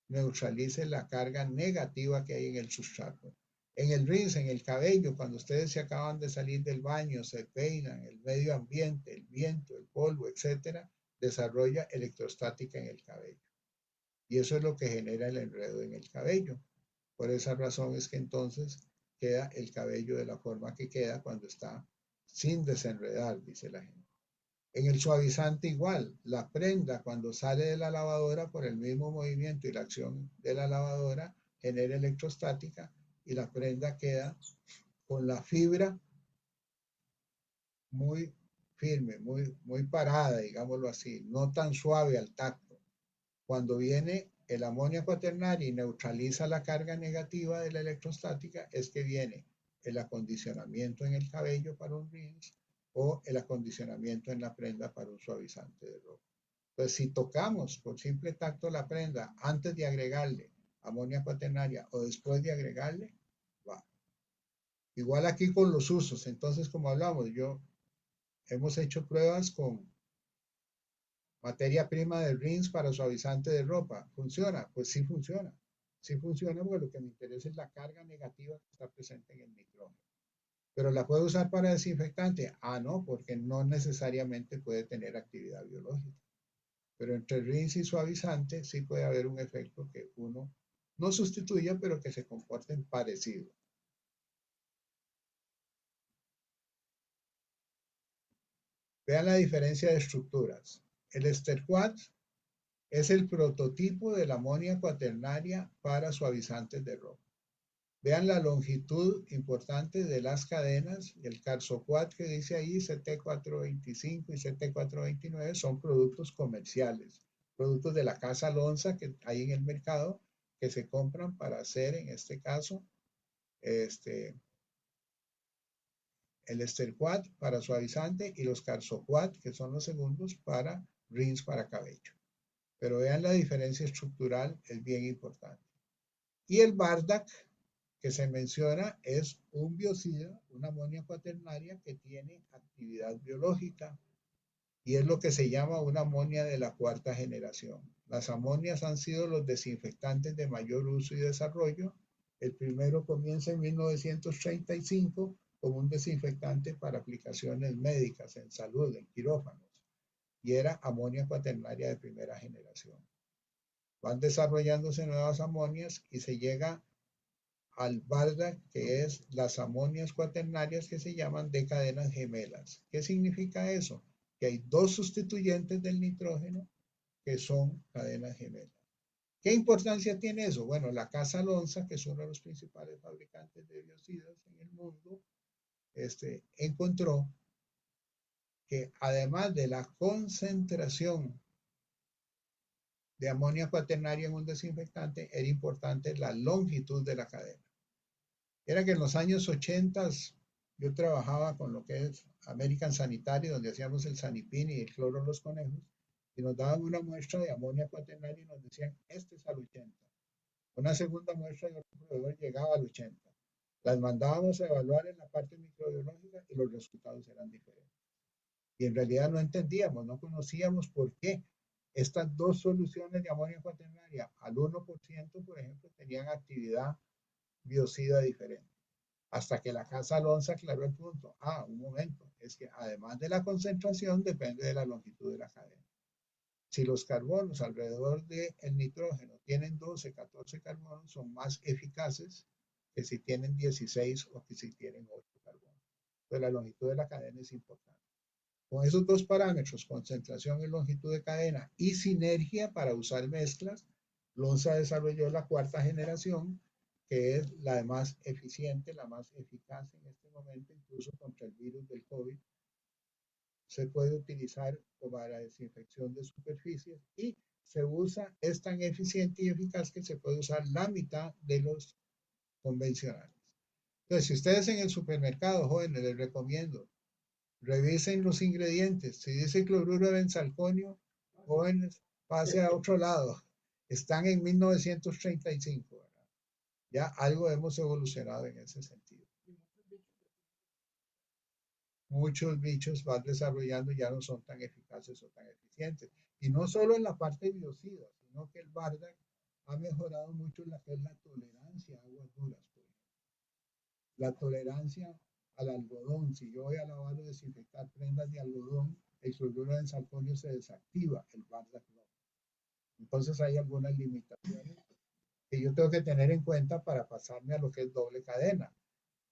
neutralice la carga negativa que hay en el sustrato. En el rinse, en el cabello, cuando ustedes se acaban de salir del baño, se peinan, el medio ambiente, el viento, el polvo, etcétera, desarrolla electrostática en el cabello. Y eso es lo que genera el enredo en el cabello. Por esa razón es que entonces queda el cabello de la forma que queda cuando está sin desenredar, dice la gente. En el suavizante igual, la prenda cuando sale de la lavadora por el mismo movimiento y la acción de la lavadora genera electrostática y la prenda queda con la fibra muy firme, muy parada, digámoslo así, no tan suave al tacto. Cuando viene el amonio cuaternario y neutraliza la carga negativa de la electrostática, es que viene el acondicionamiento en el cabello para un rinse o el acondicionamiento en la prenda para un suavizante de ropa. Entonces, si tocamos por simple tacto la prenda antes de agregarle amonía cuaternaria o después de agregarle, va. Igual aquí con los usos. Entonces, como hablamos, hemos hecho pruebas con materia prima de rinse para suavizante de ropa. ¿Funciona? Pues sí funciona. Sí funciona porque lo que me interesa es la carga negativa que está presente en el nitrógeno. ¿Pero la puedo usar para desinfectante? Ah, no, porque no necesariamente puede tener actividad biológica. Pero entre rinse y suavizante sí puede haber un efecto que uno no sustituya, pero que se comporten parecido. Vean la diferencia de estructuras. El esterquat es el prototipo de la amonia cuaternaria para suavizantes de ropa. Vean la longitud importante de las cadenas. El Carsoquat que dice ahí, CT425 y CT429, son productos comerciales, productos de la casa Lonza que hay en el mercado que se compran para hacer, en este caso, el esterquat para suavizante y los Carsoquat, que son los segundos, para rinse para cabello. Pero vean la diferencia estructural, es bien importante. Y el Bardac, que se menciona, es un biocida, una amonia cuaternaria que tiene actividad biológica y es lo que se llama una amonia de la cuarta generación. Las amonias han sido los desinfectantes de mayor uso y desarrollo. El primero comienza en 1935 como un desinfectante para aplicaciones médicas, en salud, en quirófanos, y era amonia cuaternaria de primera generación. Van desarrollándose nuevas amonias y se llega al Bardac, que es las amonias cuaternarias que se llaman de cadenas gemelas. ¿Qué significa eso? Que hay dos sustituyentes del nitrógeno que son cadenas gemelas. ¿Qué importancia tiene eso? Bueno, la Casa Lonza, que es uno de los principales fabricantes de biocidas en el mundo, encontró que además de la concentración de amonia cuaternaria en un desinfectante, era importante la longitud de la cadena. Era que en los años 80 yo trabajaba con lo que es American Sanitary, donde hacíamos el sanipin y el cloro en los conejos, y nos daban una muestra de amonia cuaternaria y nos decían, este es al 80. Una segunda muestra de otro proveedor llegaba al 80. Las mandábamos a evaluar en la parte microbiológica y los resultados eran diferentes. Y en realidad no entendíamos, no conocíamos por qué estas dos soluciones de amonia cuaternaria al 1%, por ejemplo, tenían actividad biocida diferente. Hasta que la Casa Lonza aclaró el punto. Ah, un momento, es que además de la concentración depende de la longitud de la cadena. Si los carbonos alrededor del nitrógeno tienen 12, 14 carbonos, son más eficaces que si tienen 16 o que si tienen 8 carbonos. Entonces la longitud de la cadena es importante. Con esos dos parámetros, concentración y longitud de cadena y sinergia para usar mezclas, Lonza desarrolló la cuarta generación, que es la más eficiente, la más eficaz en este momento, incluso contra el virus del COVID. Se puede utilizar para desinfección de superficies y se usa, es tan eficiente y eficaz que se puede usar la mitad de los convencionales. Entonces, si ustedes en el supermercado, jóvenes, les recomiendo, revisen los ingredientes. Si dice cloruro de benzalconio, jóvenes, pase a otro lado. Están en 1935, ¿verdad? Ya algo hemos evolucionado en ese sentido. Muchos bichos van desarrollando ya no son tan eficaces o tan eficientes. Y no solo en la parte biocida, sino que el Bardac ha mejorado mucho la que es la tolerancia a aguas duras, por ejemplo. La tolerancia al algodón. Si yo voy a lavar o desinfectar prendas de algodón, el cloruro de benzalconio se desactiva, el Bardac no. Entonces hay algunas limitaciones que yo tengo que tener en cuenta para pasarme a lo que es doble cadena.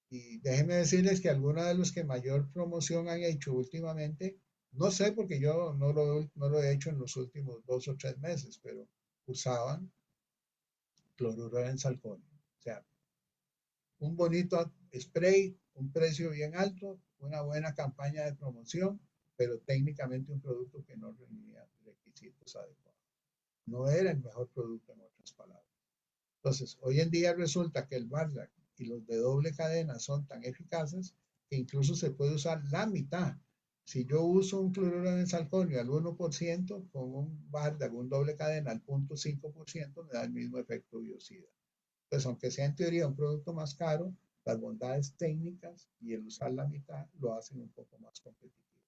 Y déjenme decirles que algunos de los que mayor promoción han hecho últimamente, no sé porque yo no lo he hecho en los últimos 2 o 3 meses, pero usaban cloruro de benzalconio. O sea, un bonito spray, un precio bien alto, una buena campaña de promoción, pero técnicamente un producto que no reunía requisitos adecuados. No era el mejor producto, en otras palabras. Entonces, hoy en día resulta que el Bardac y los de doble cadena son tan eficaces que incluso se puede usar la mitad Si yo uso un cloruro de salconio al 1% con un Bardac, un doble cadena al 0.5%, me da el mismo efecto biocida. Pues aunque sea en teoría un producto más caro, las bondades técnicas y el usar la mitad lo hacen un poco más competitivo.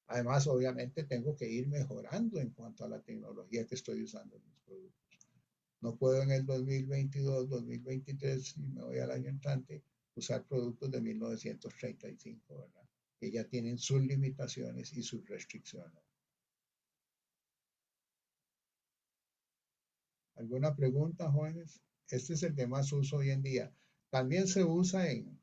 Además, obviamente, tengo que ir mejorando en cuanto a la tecnología que estoy usando en mis productos. No puedo en el 2022, 2023, y me voy al año entrante, usar productos de 1935, ¿verdad? Que ya tienen sus limitaciones y sus restricciones. ¿Alguna pregunta, jóvenes? Este es el de más uso hoy en día. También se usa en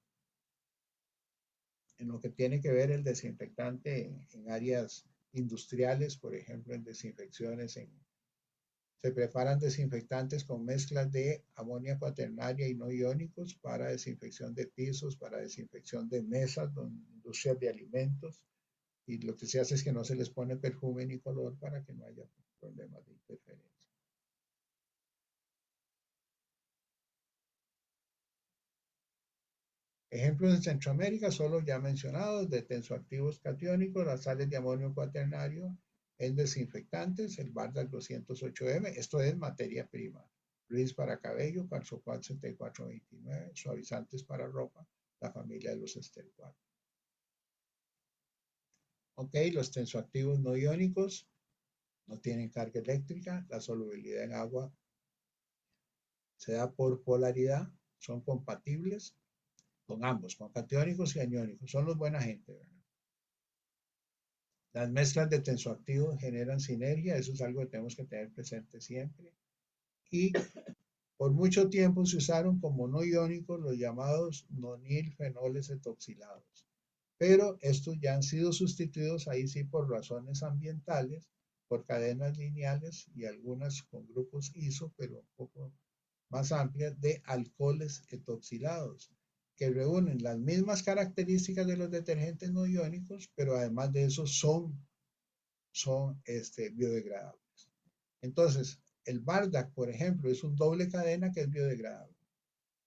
lo que tiene que ver el desinfectante en áreas industriales, por ejemplo, en desinfecciones, se preparan desinfectantes con mezclas de amonio cuaternaria y no iónicos para desinfección de pisos, para desinfección de mesas, industrias de alimentos, y lo que se hace es que no se les pone perfume ni color para que no haya problemas de interferencia. Ejemplos en Centroamérica, solo ya mencionados, de tensoactivos catiónicos, las sales de amonio cuaternario en desinfectantes, el Bardac 208M, esto es materia prima. Luis para cabello, Calzoquat 7429, suavizantes para ropa, la familia de los Ester 4. Ok, los tensoactivos no iónicos no tienen carga eléctrica, la solubilidad en agua se da por polaridad, son compatibles con ambos, con catiónicos y aniónicos, son los buena gente, ¿verdad? Las mezclas de tensoactivos generan sinergia, eso es algo que tenemos que tener presente siempre. Y por mucho tiempo se usaron como no iónicos los llamados nonilfenoles etoxilados. Pero estos ya han sido sustituidos ahí sí por razones ambientales, por cadenas lineales y algunas con grupos iso, pero un poco más amplias, de alcoholes etoxilados, que reúnen las mismas características de los detergentes no iónicos, pero además de eso son biodegradables. Entonces, el Bardac, por ejemplo, es un doble cadena que es biodegradable.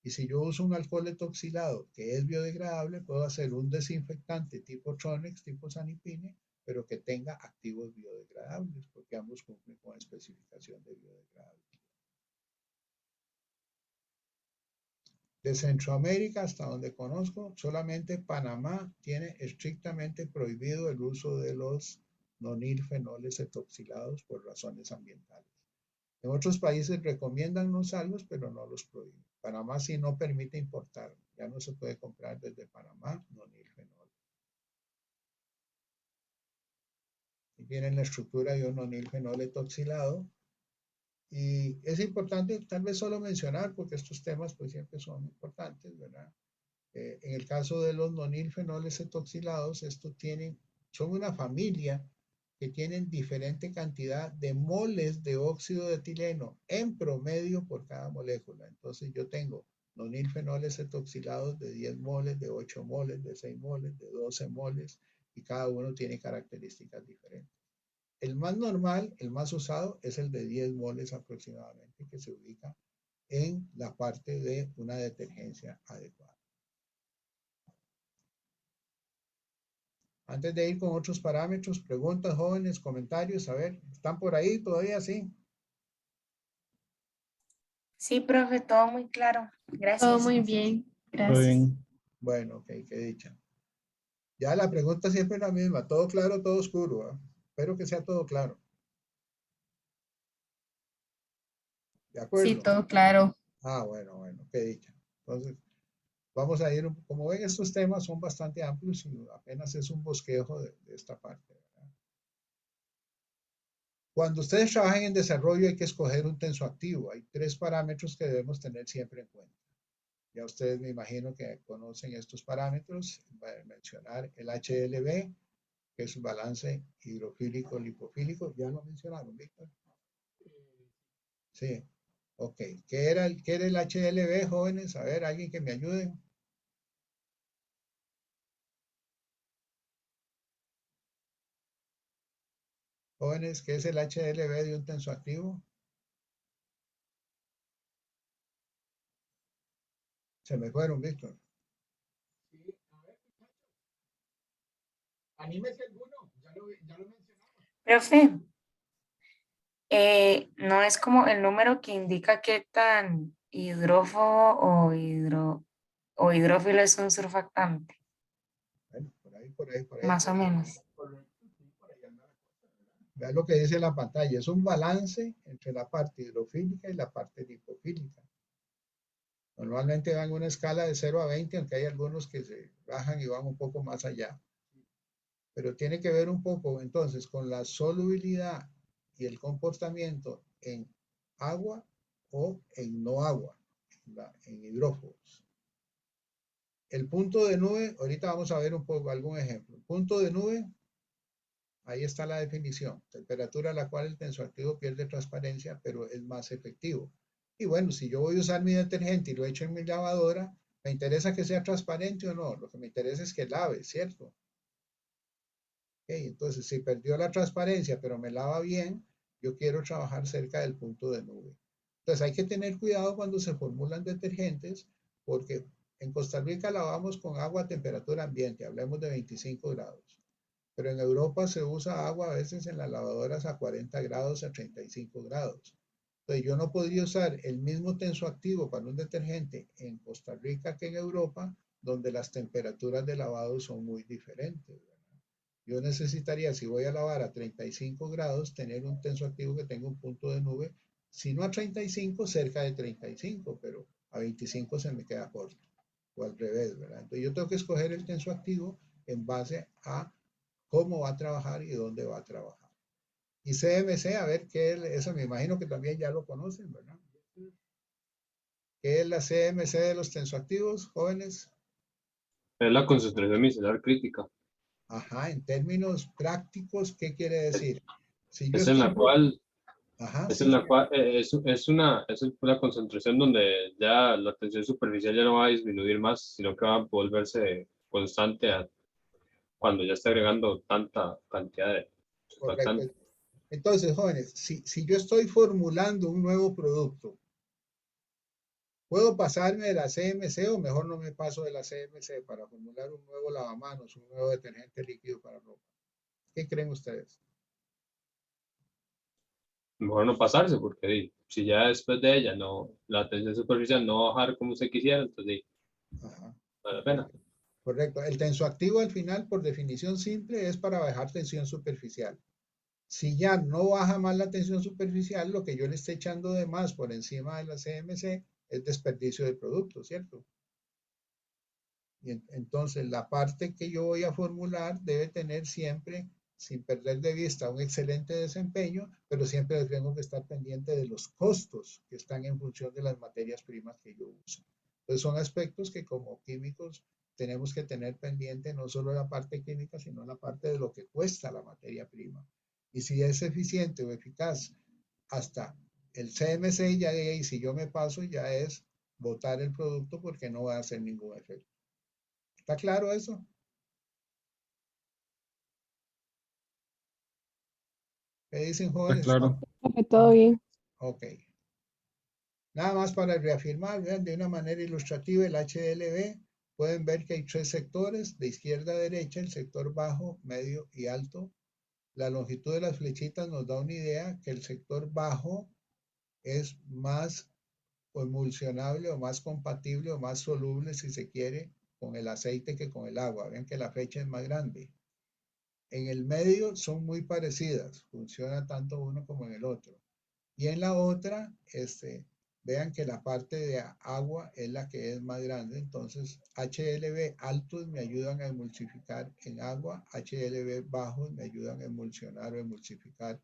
Y si yo uso un alcohol etoxilado que es biodegradable, puedo hacer un desinfectante tipo Tronex, tipo Sanipine, pero que tenga activos biodegradables, porque ambos cumplen con especificación de biodegradabilidad. De Centroamérica, hasta donde conozco, solamente Panamá tiene estrictamente prohibido el uso de los nonilfenoles etoxilados por razones ambientales. En otros países recomiendan no usarlos, pero no los prohíben. Panamá sí no permite importar, ya no se puede comprar desde Panamá nonilfenol. Y tienen la estructura de un nonilfenol etoxilado. Y es importante tal vez solo mencionar, porque estos temas pues siempre son importantes, ¿verdad? En el caso de los nonilfenoles etoxilados, estos son una familia que tienen diferente cantidad de moles de óxido de etileno en promedio por cada molécula. Entonces yo tengo nonilfenoles etoxilados de 10 moles, de 8 moles, de 6 moles, de 12 moles, y cada uno tiene características diferentes. El más normal, el más usado, es el de 10 moles aproximadamente, que se ubica en la parte de una detergencia adecuada. Antes de ir con otros parámetros, preguntas, jóvenes, comentarios, a ver, ¿están por ahí todavía? Sí. Sí, profe, todo muy claro. Gracias. Todo muy bien, Todo gracias. bien. Bueno, ok, qué dicha. Ya la pregunta siempre es la misma, todo claro, todo oscuro, ¿eh? Espero que sea todo claro. ¿De Sí, acuerdo? todo claro. Ah, bueno, qué dicha. Entonces, vamos a ir, como ven, estos temas son bastante amplios y apenas es un bosquejo de esta parte, ¿verdad? Cuando ustedes trabajen en desarrollo hay que escoger un tensoactivo. Hay 3 parámetros que debemos tener siempre en cuenta. Ya ustedes me imagino que conocen estos parámetros. Voy a mencionar el HLB, que es un balance hidrofílico-lipofílico. Ya lo mencionaron, Víctor. Sí. Ok. ¿Qué era el HLB, jóvenes? A ver, alguien que me ayude. Jóvenes, ¿qué es el HLB de un tensoactivo? Se me fueron, Víctor. Sí, a ver, muchachos. Anímese alguno. Profe, no es como el número que indica qué tan hidrófobo o hidrófilo es un surfactante, Bueno, por ahí. más o menos. Vea lo que dice la pantalla, es un balance entre la parte hidrofílica y la parte lipofílica. Normalmente van en una escala de 0 a 20, aunque hay algunos que se bajan y van un poco más allá. Pero tiene que ver un poco entonces con la solubilidad y el comportamiento en agua o en no agua, en hidrófobos. El punto de nube, ahorita vamos a ver un poco algún ejemplo. El punto de nube, ahí está la definición, temperatura a la cual el tensoactivo pierde transparencia, pero es más efectivo. Y bueno, si yo voy a usar mi detergente y lo echo en mi lavadora, ¿me interesa que sea transparente o no? Lo que me interesa es que lave, ¿cierto? Okay, entonces, si perdió la transparencia, pero me lava bien, yo quiero trabajar cerca del punto de nube. Entonces, hay que tener cuidado cuando se formulan detergentes, porque en Costa Rica lavamos con agua a temperatura ambiente, hablemos de 25 grados. Pero en Europa se usa agua a veces en las lavadoras a 40 grados, a 35 grados. Entonces, yo no podría usar el mismo tensoactivo para un detergente en Costa Rica que en Europa, donde las temperaturas de lavado son muy diferentes. Yo necesitaría, si voy a lavar a 35 grados, tener un tensoactivo que tenga un punto de nube, si no a 35, cerca de 35, pero a 25 se me queda corto, o al revés, ¿verdad? Entonces yo tengo que escoger el tensoactivo en base a cómo va a trabajar y dónde va a trabajar. Y CMC, a ver qué es eso, me imagino que también ya lo conocen, ¿verdad? ¿Qué es la CMC de los tensoactivos, jóvenes? Es la concentración micelar crítica. Ajá, en términos prácticos, ¿qué quiere decir? Si yo Es en estoy... la cual, Ajá, es sí, en la cual, es una concentración donde ya la tensión superficial ya no va a disminuir más, sino que va a volverse constante cuando ya está agregando tanta cantidad de correcto. surfactante. Entonces, jóvenes, si yo estoy formulando un nuevo producto, ¿puedo pasarme de la CMC o mejor no me paso de la CMC para formular un nuevo lavamanos, un nuevo detergente líquido para ropa? ¿Qué creen ustedes? Mejor no pasarse, porque si ya después de ella no, la tensión superficial no va a bajar como usted quisiera, entonces Ajá, vale la pena. correcto. El tensoactivo al final, por definición simple, es para bajar tensión superficial. Si ya no baja más la tensión superficial, lo que yo le esté echando de más por encima de la CMC es desperdicio de producto, ¿cierto? Y entonces la parte que yo voy a formular debe tener siempre, sin perder de vista, un excelente desempeño, pero siempre tengo que estar pendiente de los costos que están en función de las materias primas que yo uso. Entonces son aspectos que como químicos tenemos que tener pendiente no solo la parte química, sino la parte de lo que cuesta la materia prima. Y si es eficiente o eficaz hasta el CMC, ya de ahí si yo me paso ya es botar el producto porque no va a hacer ningún efecto. ¿Está claro eso? ¿Qué dicen Está jóvenes? claro. Profe, todo bien. Ok. Nada más para reafirmar, vean, de una manera ilustrativa el HLB. Pueden ver que hay tres sectores, de izquierda a derecha, el sector bajo, medio y alto. La longitud de las flechitas nos da una idea que el sector bajo es más emulsionable o más compatible o más soluble, si se quiere, con el aceite que con el agua. Vean que la flecha es más grande. En el medio son muy parecidas, funciona tanto uno como en el otro. Y en la otra, vean que la parte de agua es la que es más grande, entonces HLB altos me ayudan a emulsificar en agua, HLB bajos me ayudan a emulsionar o emulsificar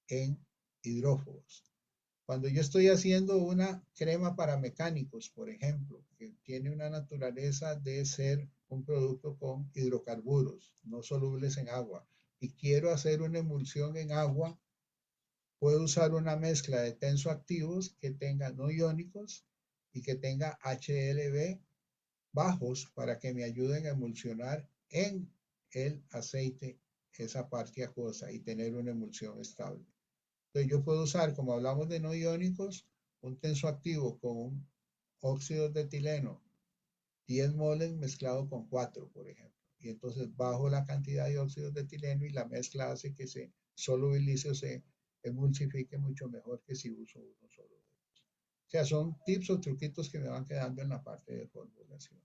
en hidrófobos. Cuando yo estoy haciendo una crema para mecánicos, por ejemplo, que tiene una naturaleza de ser un producto con hidrocarburos, no solubles en agua, y quiero hacer una emulsión en agua, puedo usar una mezcla de tensoactivos que tenga no iónicos y que tenga HLB bajos para que me ayuden a emulsionar en el aceite esa parte acuosa y tener una emulsión estable. Entonces yo puedo usar, como hablamos de no iónicos, un tensoactivo con un óxido de etileno, 10 moles mezclado con 4, por ejemplo. y entonces bajo la cantidad de óxidos de etileno y la mezcla hace que se solubilice o se emulsifique mucho mejor que si uso uno solo de ellos. O sea, son tips o truquitos que me van quedando en la parte de formulación.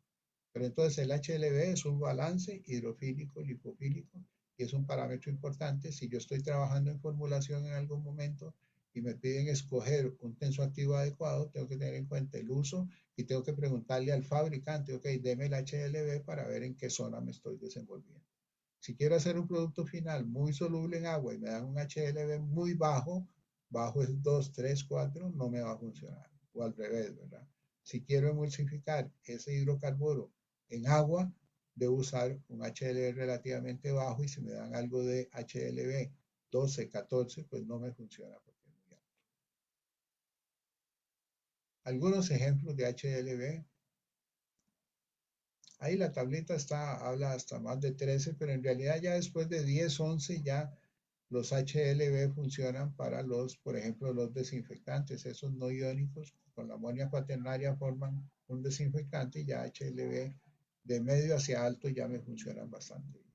Pero entonces el HLB es un balance hidrofílico, lipofílico, y es un parámetro importante. Si yo estoy trabajando en formulación en algún momento y me piden escoger un tensoactivo adecuado, tengo que tener en cuenta el uso y tengo que preguntarle al fabricante, ok, deme el HLB para ver en qué zona me estoy desenvolviendo. Si quiero hacer un producto final muy soluble en agua y me dan un HLB muy bajo, bajo es 2, 3, 4, no me va a funcionar. O al revés, ¿verdad? Si quiero emulsificar ese hidrocarburo en agua, debo usar un HLB relativamente bajo y si me dan algo de HLB 12, 14, pues no me funciona porque es muy alto. Algunos ejemplos de HLB. Ahí la tablita habla hasta más de 13, pero en realidad ya después de 10, 11 ya los HLB funcionan para los, por ejemplo, los desinfectantes, esos no iónicos, con la amonía cuaternaria forman un desinfectante y ya HLB de medio hacia alto ya me funcionan bastante bien.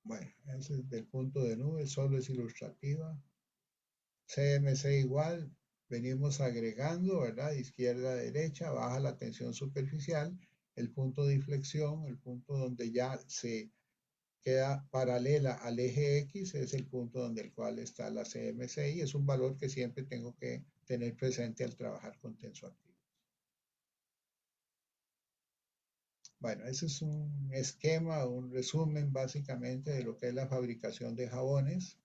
Bueno, ese es del punto de nube, solo es ilustrativa. CMC igual, venimos agregando, ¿verdad? Izquierda a derecha, baja la tensión superficial, el punto de inflexión, el punto donde ya se queda paralela al eje X, es el punto donde el cual está la CMC y es un valor que siempre tengo que tener presente al trabajar con tensoactivos. Bueno, ese es un esquema, un resumen básicamente de lo que es la fabricación de jabones,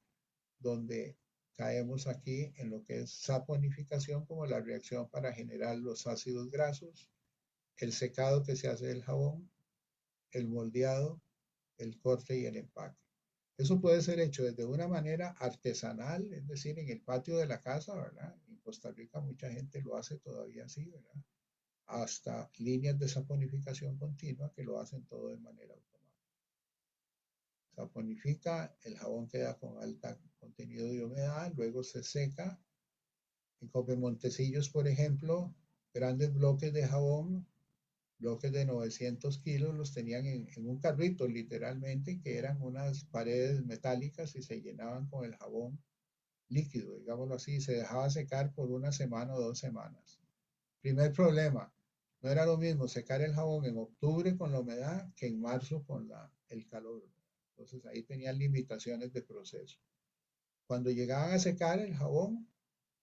donde caemos aquí en lo que es saponificación como la reacción para generar los ácidos grasos, el secado que se hace del jabón, el moldeado, el corte y el empaque. Eso puede ser hecho desde una manera artesanal, es decir, en el patio de la casa, ¿verdad? En Costa Rica mucha gente lo hace todavía así, ¿verdad? Hasta líneas de saponificación continua que lo hacen todo de manera automática. Saponifica, el jabón queda con alto contenido de humedad, luego se seca. En Copemontecillos, por ejemplo, grandes bloques de jabón, bloques de 900 kilos, los tenían en un carrito literalmente, que eran unas paredes metálicas y se llenaban con el jabón líquido, digámoslo así, y se dejaba secar por una semana o 2 semanas. Primer problema, no era lo mismo secar el jabón en octubre con la humedad que en marzo con el calor. Entonces ahí tenían limitaciones de proceso. Cuando llegaban a secar el jabón,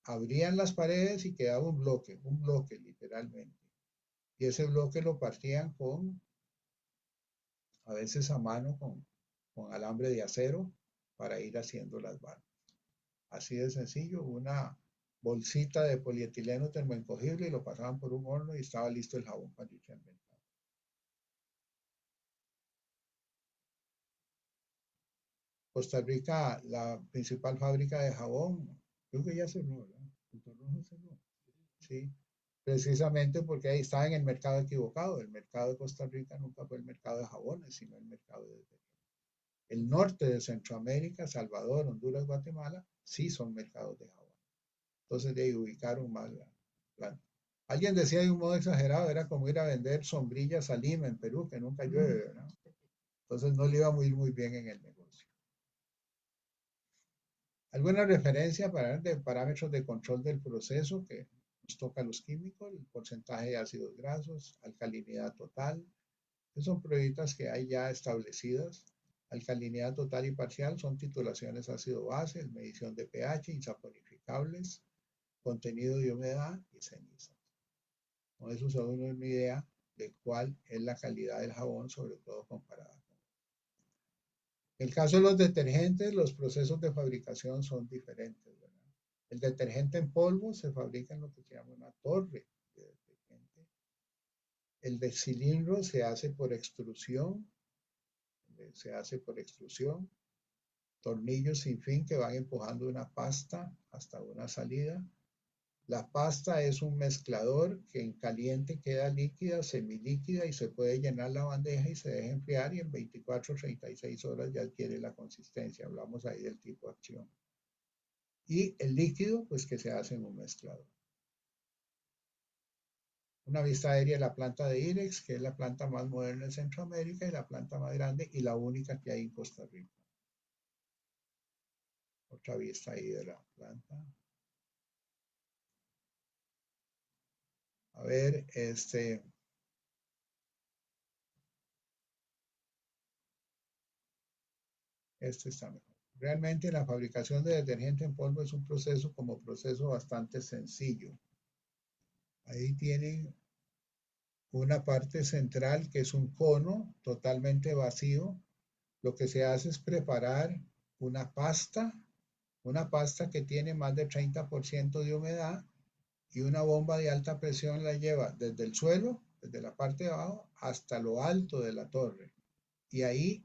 abrían las paredes y quedaba un bloque literalmente. Y ese bloque lo partían a veces a mano con alambre de acero para ir haciendo las barras. Así de sencillo, una bolsita de polietileno termoencogible y lo pasaban por un horno y estaba listo el jabón para irse al mercado. Costa Rica, la principal fábrica de jabón, creo que ya cerró, ¿verdad? Punto Rojo cerró. Sí, precisamente porque ahí estaba en el mercado equivocado. El mercado de Costa Rica nunca fue el mercado de jabones, sino el mercado de detergentes. El norte de Centroamérica, Salvador, Honduras, Guatemala, sí son mercados de jabón. Entonces de ahí ubicaron mal la planta. Alguien decía de un modo exagerado, era como ir a vender sombrillas a Lima, en Perú, que nunca llueve, ¿verdad? Entonces no le iba a ir muy bien en el negocio. ¿Alguna referencia para de parámetros de control del proceso que nos toca a los químicos? El porcentaje de ácidos grasos, alcalinidad total. Esas son pruebitas que hay ya establecidas. Alcalinidad total y parcial son titulaciones ácido-base, medición de pH, insaponificables, contenido de humedad y cenizas. Con eso se da una idea de cuál es la calidad del jabón, sobre todo comparada con. En el caso de los detergentes, los procesos de fabricación son diferentes, ¿verdad? El detergente en polvo se fabrica en lo que se llama una torre de detergente. El de cilindro se hace por extrusión, tornillos sin fin que van empujando una pasta hasta una salida. La pasta es un mezclador que en caliente queda líquida, semilíquida y se puede llenar la bandeja y se deja enfriar y en 24 o 36 horas ya adquiere la consistencia. Hablamos ahí del tipo de acción. y el líquido, pues que se hace en un mezclador. Una vista aérea de la planta de IREX, que es la planta más moderna en Centroamérica y la planta más grande y la única que hay en Costa Rica. Otra vista ahí de la planta. A ver, este está mejor. Realmente la fabricación de detergente en polvo es un proceso como proceso bastante sencillo. Ahí tienen una parte central que es un cono totalmente vacío. Lo que se hace es preparar una pasta que tiene más de 30% de humedad y una bomba de alta presión la lleva desde el suelo, desde la parte de abajo, hasta lo alto de la torre. Y ahí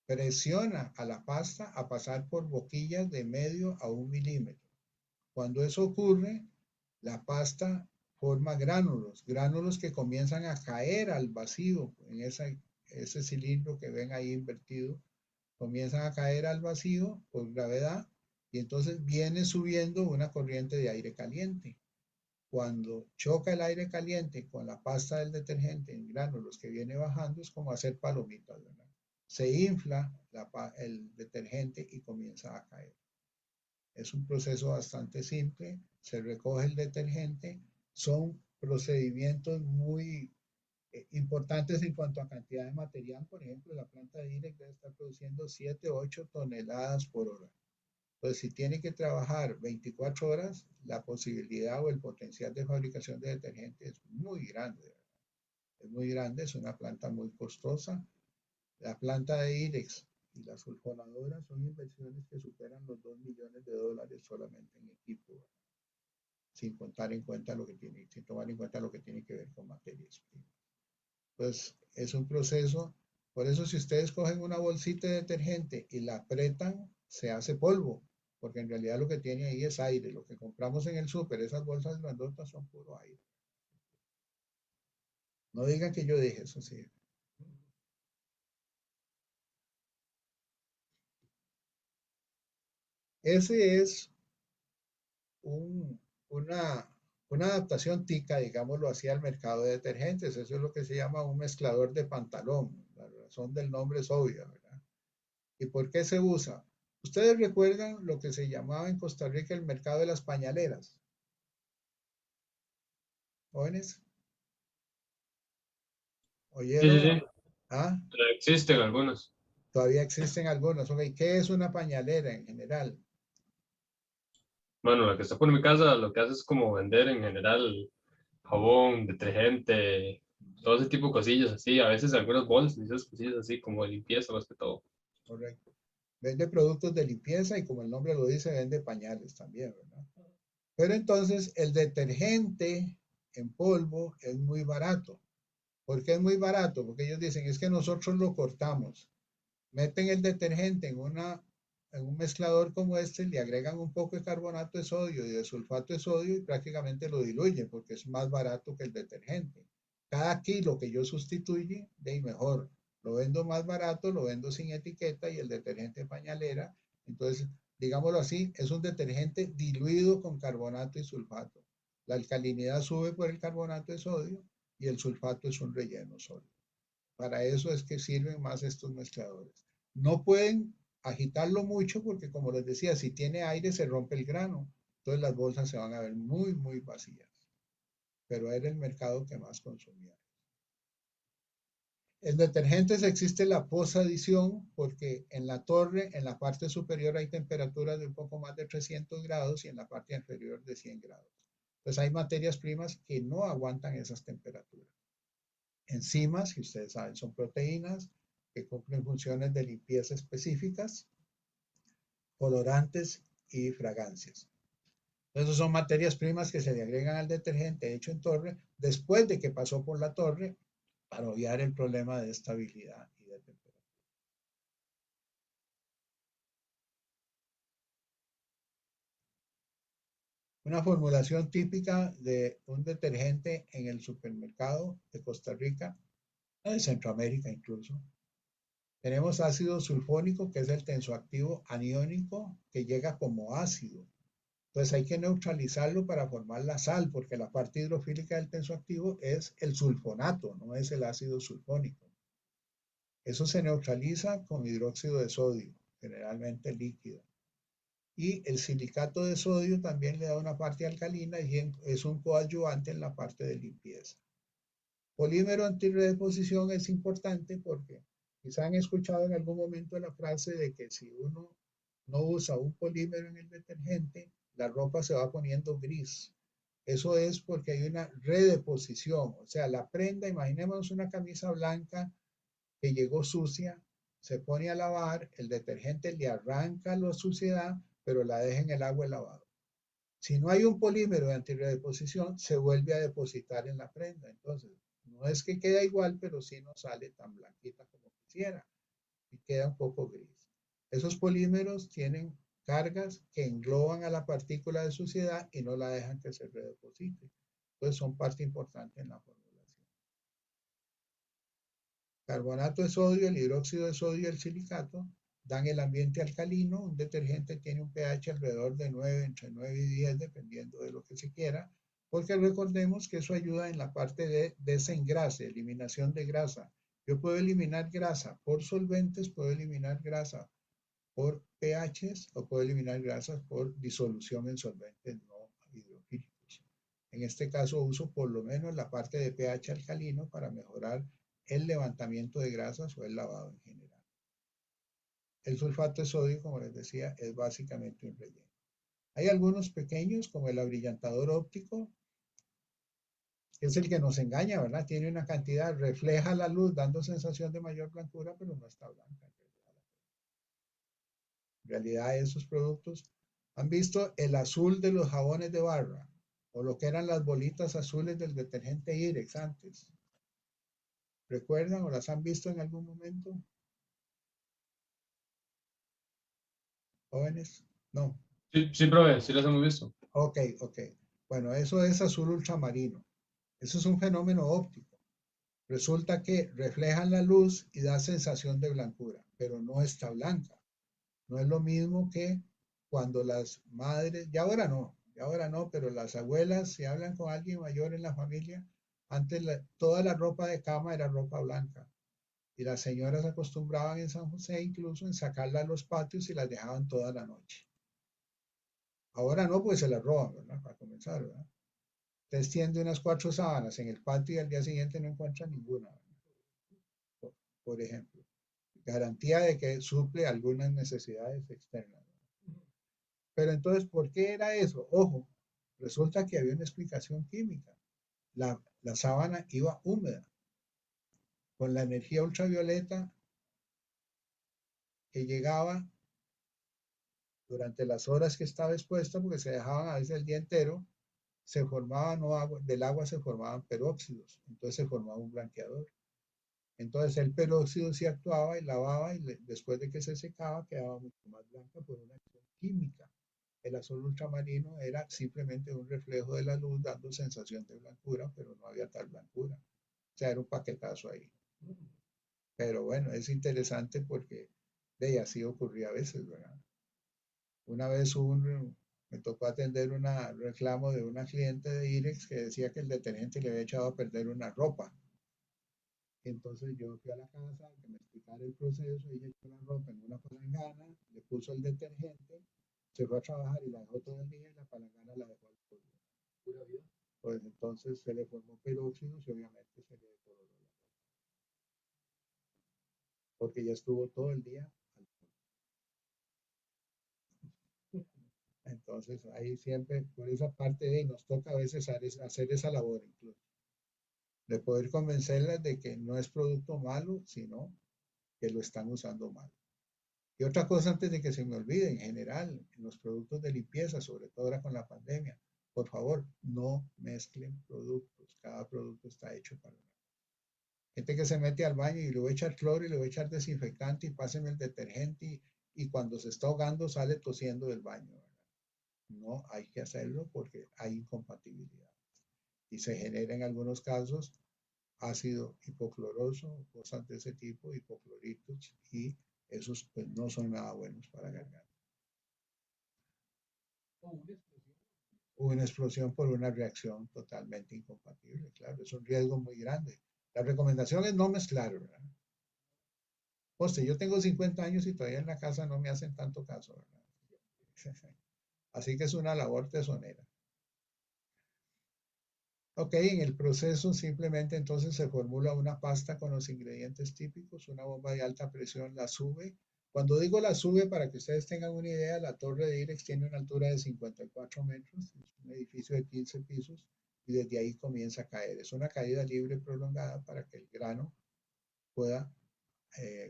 presiona a la pasta a pasar por boquillas de medio a 1 milímetro. Cuando eso ocurre, la pasta forma gránulos que comienzan a caer al vacío en ese cilindro que ven ahí invertido, comienzan a caer al vacío por gravedad y entonces viene subiendo una corriente de aire caliente. Cuando choca el aire caliente con la pasta del detergente en gránulos que viene bajando, es como hacer palomitas, ¿verdad? Se infla el detergente y comienza a caer. Es un proceso bastante simple, se recoge el detergente, son procedimientos muy importantes en cuanto a cantidad de material. Por ejemplo, la planta de IREX debe estar produciendo 7 o 8 toneladas por hora. Entonces, si tiene que trabajar 24 horas, la posibilidad o el potencial de fabricación de detergente es muy grande. Es muy grande, es una planta muy costosa. La planta de IREX y las sulfonadoras son inversiones que superan los $2 millones solamente en equipo, sin tomar en cuenta lo que tiene que ver con materias primas. Pues es un proceso, por eso si ustedes cogen una bolsita de detergente y la apretan, se hace polvo, porque en realidad lo que tiene ahí es aire. Lo que compramos en el súper, esas bolsas grandotas son puro aire. No digan que yo dije eso, sí. Ese es una adaptación tica, digámoslo así, al mercado de detergentes. Eso es lo que se llama un mezclador de pantalón. La razón del nombre es obvia, ¿verdad? ¿Y por qué se usa? ¿Ustedes recuerdan lo que se llamaba en Costa Rica el mercado de las pañaleras? ¿Jóvenes? Sí, sí, ¿Oyeron? sí. ¿Ah? Pero existen algunos. Todavía existen algunos. Okay. ¿Qué es una pañalera en general? Bueno, la que está por mi casa lo que hace es como vender en general jabón, detergente, todo ese tipo de cosillas así. A veces algunas bolsas y esas cosillas así como de limpieza más que todo. Correcto. Vende productos de limpieza y como el nombre lo dice, vende pañales también, ¿verdad? Pero entonces el detergente en polvo es muy barato. ¿Por qué es muy barato? Porque ellos dicen, es que nosotros lo cortamos. Meten el detergente en un mezclador como este, le agregan un poco de carbonato de sodio y de sulfato de sodio y prácticamente lo diluyen porque es más barato que el detergente. Cada kilo que yo sustituye, de ahí mejor. Lo vendo más barato, lo vendo sin etiqueta y el detergente pañalera. Entonces, digámoslo así, es un detergente diluido con carbonato y sulfato. La alcalinidad sube por el carbonato de sodio y el sulfato es un relleno sólido. Para eso es que sirven más estos mezcladores. No pueden agitarlo mucho porque, como les decía, si tiene aire se rompe el grano. Entonces las bolsas se van a ver muy, muy vacías. Pero era el mercado que más consumía. En detergentes existe la posadición porque en la torre, en la parte superior hay temperaturas de un poco más de 300 grados y en la parte inferior de 100 grados. Entonces hay materias primas que no aguantan esas temperaturas. Enzimas, que ustedes saben, son proteínas que cumplen funciones de limpieza específicas, colorantes y fragancias. Entonces son materias primas que se le agregan al detergente hecho en torre después de que pasó por la torre para obviar el problema de estabilidad y de temperatura. Una formulación típica de un detergente en el supermercado de Costa Rica, de Centroamérica incluso, Tenemos ácido sulfónico, que es el tensoactivo aniónico que llega como ácido. Entonces hay que neutralizarlo para formar la sal, porque la parte hidrofílica del tensoactivo es el sulfonato, no es el ácido sulfónico. Eso se neutraliza con hidróxido de sodio, generalmente líquido. Y el silicato de sodio también le da una parte alcalina y es un coadyuvante en la parte de limpieza. Polímero antirredeposición es importante porque quizá han escuchado en algún momento la frase de que si uno no usa un polímero en el detergente, la ropa se va poniendo gris. Eso es porque hay una redeposición, o sea, la prenda, imaginémonos una camisa blanca que llegó sucia, se pone a lavar, el detergente le arranca la suciedad, pero la deja en el agua de lavado. Si no hay un polímero de antirredeposición, se vuelve a depositar en la prenda. Entonces, no es que queda igual, pero sí no sale tan blanquita como quisiera y queda un poco gris. Esos polímeros tienen cargas que engloban a la partícula de suciedad y no la dejan que se redeposite. Entonces, son parte importante en la formulación. Carbonato de sodio, el hidróxido de sodio y el silicato dan el ambiente alcalino. Un detergente tiene un pH alrededor de 9, entre 9 y 10, dependiendo de lo que se quiera, porque recordemos que eso ayuda en la parte de desengrase, eliminación de grasa. Yo puedo eliminar grasa por solventes, puedo eliminar grasa por pHs o puedo eliminar grasas por disolución en solventes no hidrofílicos. En este caso uso por lo menos la parte de pH alcalino para mejorar el levantamiento de grasas o el lavado en general. El sulfato de sodio, como les decía, es básicamente un relleno. Hay algunos pequeños, como el abrillantador óptico, que es el que nos engaña, ¿verdad? Tiene una cantidad, refleja la luz dando sensación de mayor blancura, pero no está blanca. En realidad esos productos, ¿han visto el azul de los jabones de barra? O lo que eran las bolitas azules del detergente Irex antes. ¿Recuerdan o las han visto en algún momento? ¿Jóvenes? No. Sí, sí, profe, sí las hemos visto. Ok. Bueno, eso es azul ultramarino. Eso es un fenómeno óptico. Resulta que reflejan la luz y da sensación de blancura, pero no está blanca. No es lo mismo que cuando las madres, ya ahora no, pero las abuelas, si hablan con alguien mayor en la familia, antes toda la ropa de cama era ropa blanca. Y las señoras acostumbraban en San José incluso en sacarla a los patios y las dejaban toda la noche. Ahora no, pues se las roban, ¿verdad? Para comenzar, ¿verdad? Usted extiende unas 4 sábanas en el patio y al día siguiente no encuentra ninguna, por ejemplo. Garantía de que suple algunas necesidades externas. Pero entonces, ¿por qué era eso? Ojo, resulta que había una explicación química. La sábana iba húmeda. Con la energía ultravioleta que llegaba durante las horas que estaba expuesta, porque se dejaban a veces el día entero, se formaban, no agua, del agua se formaban peróxidos, entonces se formaba un blanqueador. Entonces el peróxido se actuaba y lavaba y después de que se secaba quedaba mucho más blanca por una acción química. El azul ultramarino era simplemente un reflejo de la luz dando sensación de blancura, pero no había tal blancura. O sea, era un paquetazo ahí. Pero bueno, es interesante porque de así ocurría a veces, ¿verdad? Una vez me tocó atender un reclamo de una cliente de Irex que decía que el detergente le había echado a perder una ropa. Entonces yo fui a la casa que me explicara el proceso, ella echó la ropa en una palangana, le puso el detergente, se fue a trabajar y la dejó todo el día y la palangana la dejó al polvo. Pura vida. Pues entonces se le formó peróxidos y obviamente se le decoloró la ropa. Porque ya estuvo todo el día al polvo. Entonces ahí siempre, por esa parte de nos toca a veces hacer esa labor incluso. De poder convencerlas de que no es producto malo, sino que lo están usando mal. Y otra cosa antes de que se me olvide, en general, en los productos de limpieza, sobre todo ahora con la pandemia, por favor, no mezclen productos. Cada producto está hecho para una cosa. Gente que se mete al baño y le voy a echar cloro y le voy a echar desinfectante y pásenme el detergente y cuando se está ahogando sale tosiendo del baño, ¿verdad? No hay que hacerlo porque hay incompatibilidad. Y se genera en algunos casos ácido hipocloroso, cosas de ese tipo, hipocloritos, y esos pues no son nada buenos para la garganta. Hubo una explosión por una reacción totalmente incompatible, claro, es un riesgo muy grande. La recomendación es no mezclar, ¿verdad? Hostia, yo tengo 50 años y todavía en la casa no me hacen tanto caso, ¿verdad? Así que es una labor tesonera. Ok, en el proceso simplemente entonces se formula una pasta con los ingredientes típicos, una bomba de alta presión la sube. Cuando digo la sube, para que ustedes tengan una idea, la torre de IREX tiene una altura de 54 metros, es un edificio de 15 pisos y desde ahí comienza a caer. Es una caída libre prolongada para que el grano pueda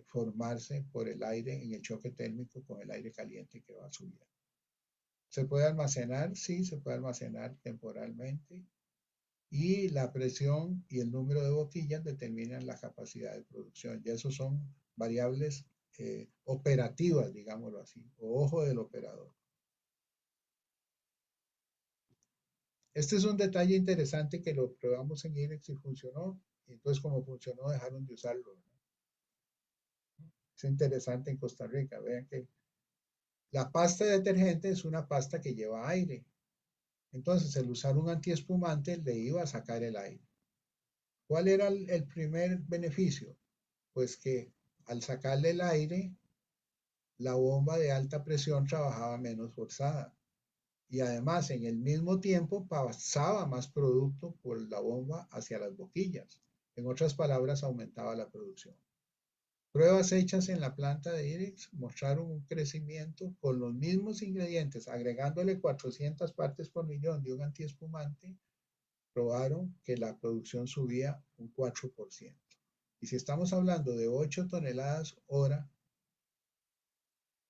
formarse por el aire en el choque térmico con el aire caliente que va subiendo. ¿Se puede almacenar? Sí, se puede almacenar temporalmente. Y la presión y el número de boquillas determinan la capacidad de producción. Y esos son variables operativas, digámoslo así, o ojo del operador. Este es un detalle interesante que lo probamos en IREX y funcionó. Y entonces, como funcionó, dejaron de usarlo, ¿no? Es interesante en Costa Rica. Vean que la pasta de detergente es una pasta que lleva aire. Entonces, el usar un antiespumante le iba a sacar el aire. ¿Cuál era el primer beneficio? Pues que al sacarle el aire, la bomba de alta presión trabajaba menos forzada. Y además, en el mismo tiempo, pasaba más producto por la bomba hacia las boquillas. En otras palabras, aumentaba la producción. Pruebas hechas en la planta de IREX mostraron un crecimiento con los mismos ingredientes, agregándole 400 partes por millón de un antiespumante, probaron que la producción subía un 4%. Y si estamos hablando de 8 toneladas hora,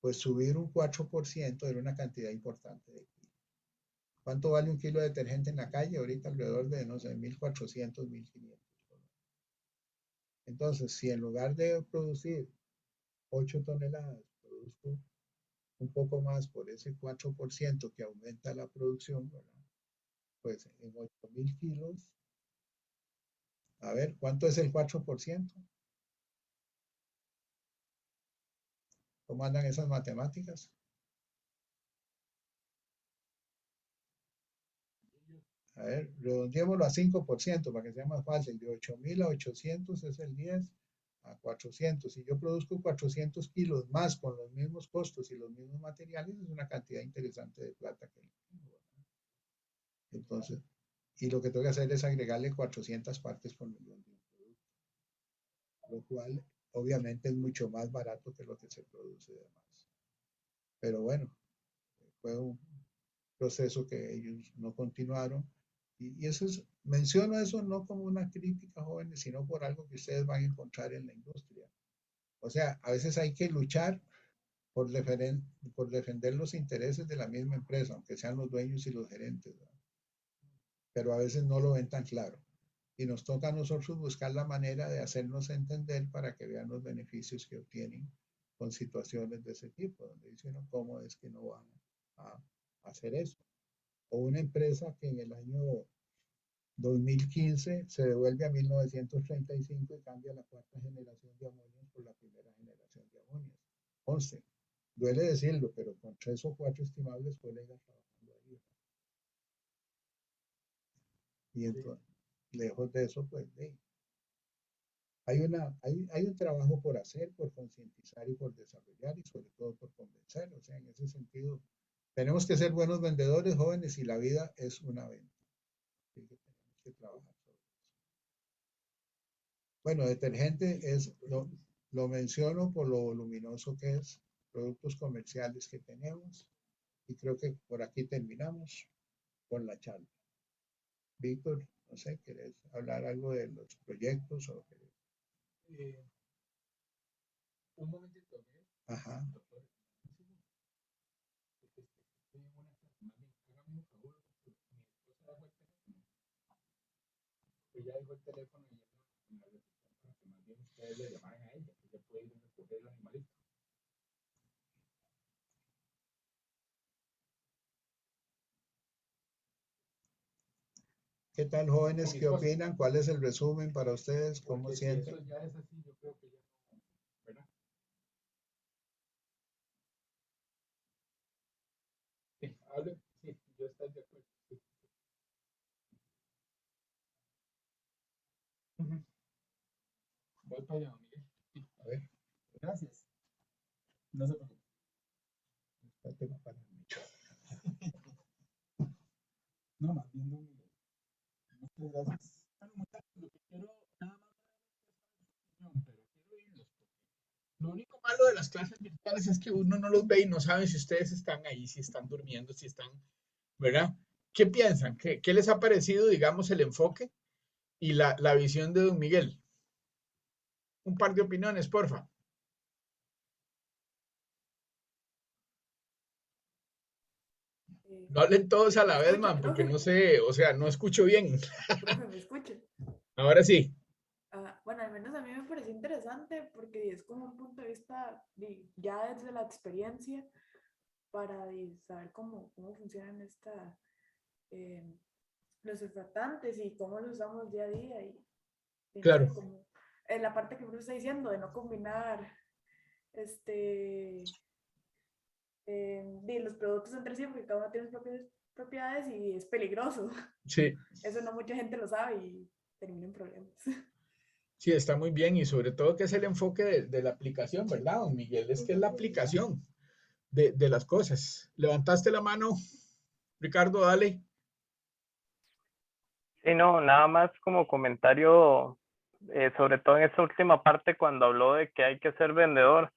pues subir un 4% era una cantidad importante de kilos. ¿Cuánto vale un kilo de detergente en la calle? Ahorita alrededor de, no sé, 1.400, 1.500. Entonces, si en lugar de producir 8 toneladas, produzco un poco más por ese 4% que aumenta la producción, ¿verdad? Pues en 8.000 kilos, a ver, ¿cuánto es el 4%? ¿Cómo andan esas matemáticas? A ver, redondeémoslo a 5% para que sea más fácil. De 8.000 a 800 es el 10 a 400. Si yo produzco 400 kilos más con los mismos costos y los mismos materiales, es una cantidad interesante de plata que tengo. Entonces, y lo que tengo que hacer es agregarle 400 partes por millón de un producto, lo cual obviamente es mucho más barato que lo que se produce de más. Pero bueno, fue un proceso que ellos no continuaron. Y eso es, menciono eso no como una crítica, jóvenes, sino por algo que ustedes van a encontrar en la industria. O sea, a veces hay que luchar por defender los intereses de la misma empresa, aunque sean los dueños y los gerentes, ¿verdad? Pero a veces no lo ven tan claro. Y nos toca a nosotros buscar la manera de hacernos entender para que vean los beneficios que obtienen con situaciones de ese tipo, donde dicen, no, ¿cómo es que no van a hacer eso? O una empresa que en el año 2015 se devuelve a 1935 y cambia la cuarta generación de amonios por la primera generación de amonios. 11. Duele decirlo, pero con 3 o 4 estimables colegas trabajando ahí. Y entonces, lejos de eso, pues hay un trabajo por hacer, por concientizar y por desarrollar y sobre todo por convencer. O sea, en ese sentido, tenemos que ser buenos vendedores jóvenes y la vida es una venta. Así que tenemos que trabajar sobre eso. Bueno, detergente es, lo menciono por lo voluminoso que es, productos comerciales que tenemos y creo que por aquí terminamos con la charla. Víctor, no sé, ¿querés hablar algo de los proyectos o querés? Un momentito, ¿ok? Ajá. Doctor, estoy en una clase, más bien, hágame un favor, mi esposa dejó el teléfono. Ella dejó el teléfono y en la recepción para que más bien ustedes le llamaran a ella, que ella puede ir a recoger el animalito. ¿Qué tal, jóvenes? Con ¿Qué esposa. opinan? ¿Cuál es el resumen para ustedes? ¿Cómo Porque si sienten? eso ya es así, yo creo que ya no, ¿verdad? Sí, hable. Sí, yo estoy de acuerdo. Sí. Ujú. Voy para allá, Miguel. Sí. A ver, Gracias. No se preocupe. este tema para mí. No, más bien, don Miguel. Muchas gracias. Bueno, muchachos, lo que quiero, nada más es una opinión, pero quiero oírlos. Lo único malo de las clases virtuales es que uno no los ve y no sabe si ustedes están ahí, si están durmiendo, si están, ¿verdad? ¿Qué piensan? ¿Qué les ha parecido, digamos, el enfoque y la visión de don Miguel? Un par de opiniones, porfa. No hablen todos a ¿Me la vez, escucha, man, porque profe? no sé, o sea, no escucho bien. Profe, ¿me escucha? Ahora sí. Bueno, al menos a mí me pareció interesante porque es como un punto de vista ya desde la experiencia para saber cómo funcionan eh, los surfactantes y cómo los usamos día a día y no Claro, sé, como en la parte que Bruce está diciendo de no combinar este, los productos entre sí porque cada uno tiene sus propias propiedades y es peligroso. sí, Eso no mucha gente lo sabe y termina en problemas. sí, está muy bien y sobre todo que es el enfoque de la aplicación, ¿verdad, don Miguel? Es que es la aplicación de las cosas. Levantaste la mano, Ricardo, dale. Sí, no, nada más como comentario, sobre todo en esta última parte cuando habló de que hay que ser vendedor,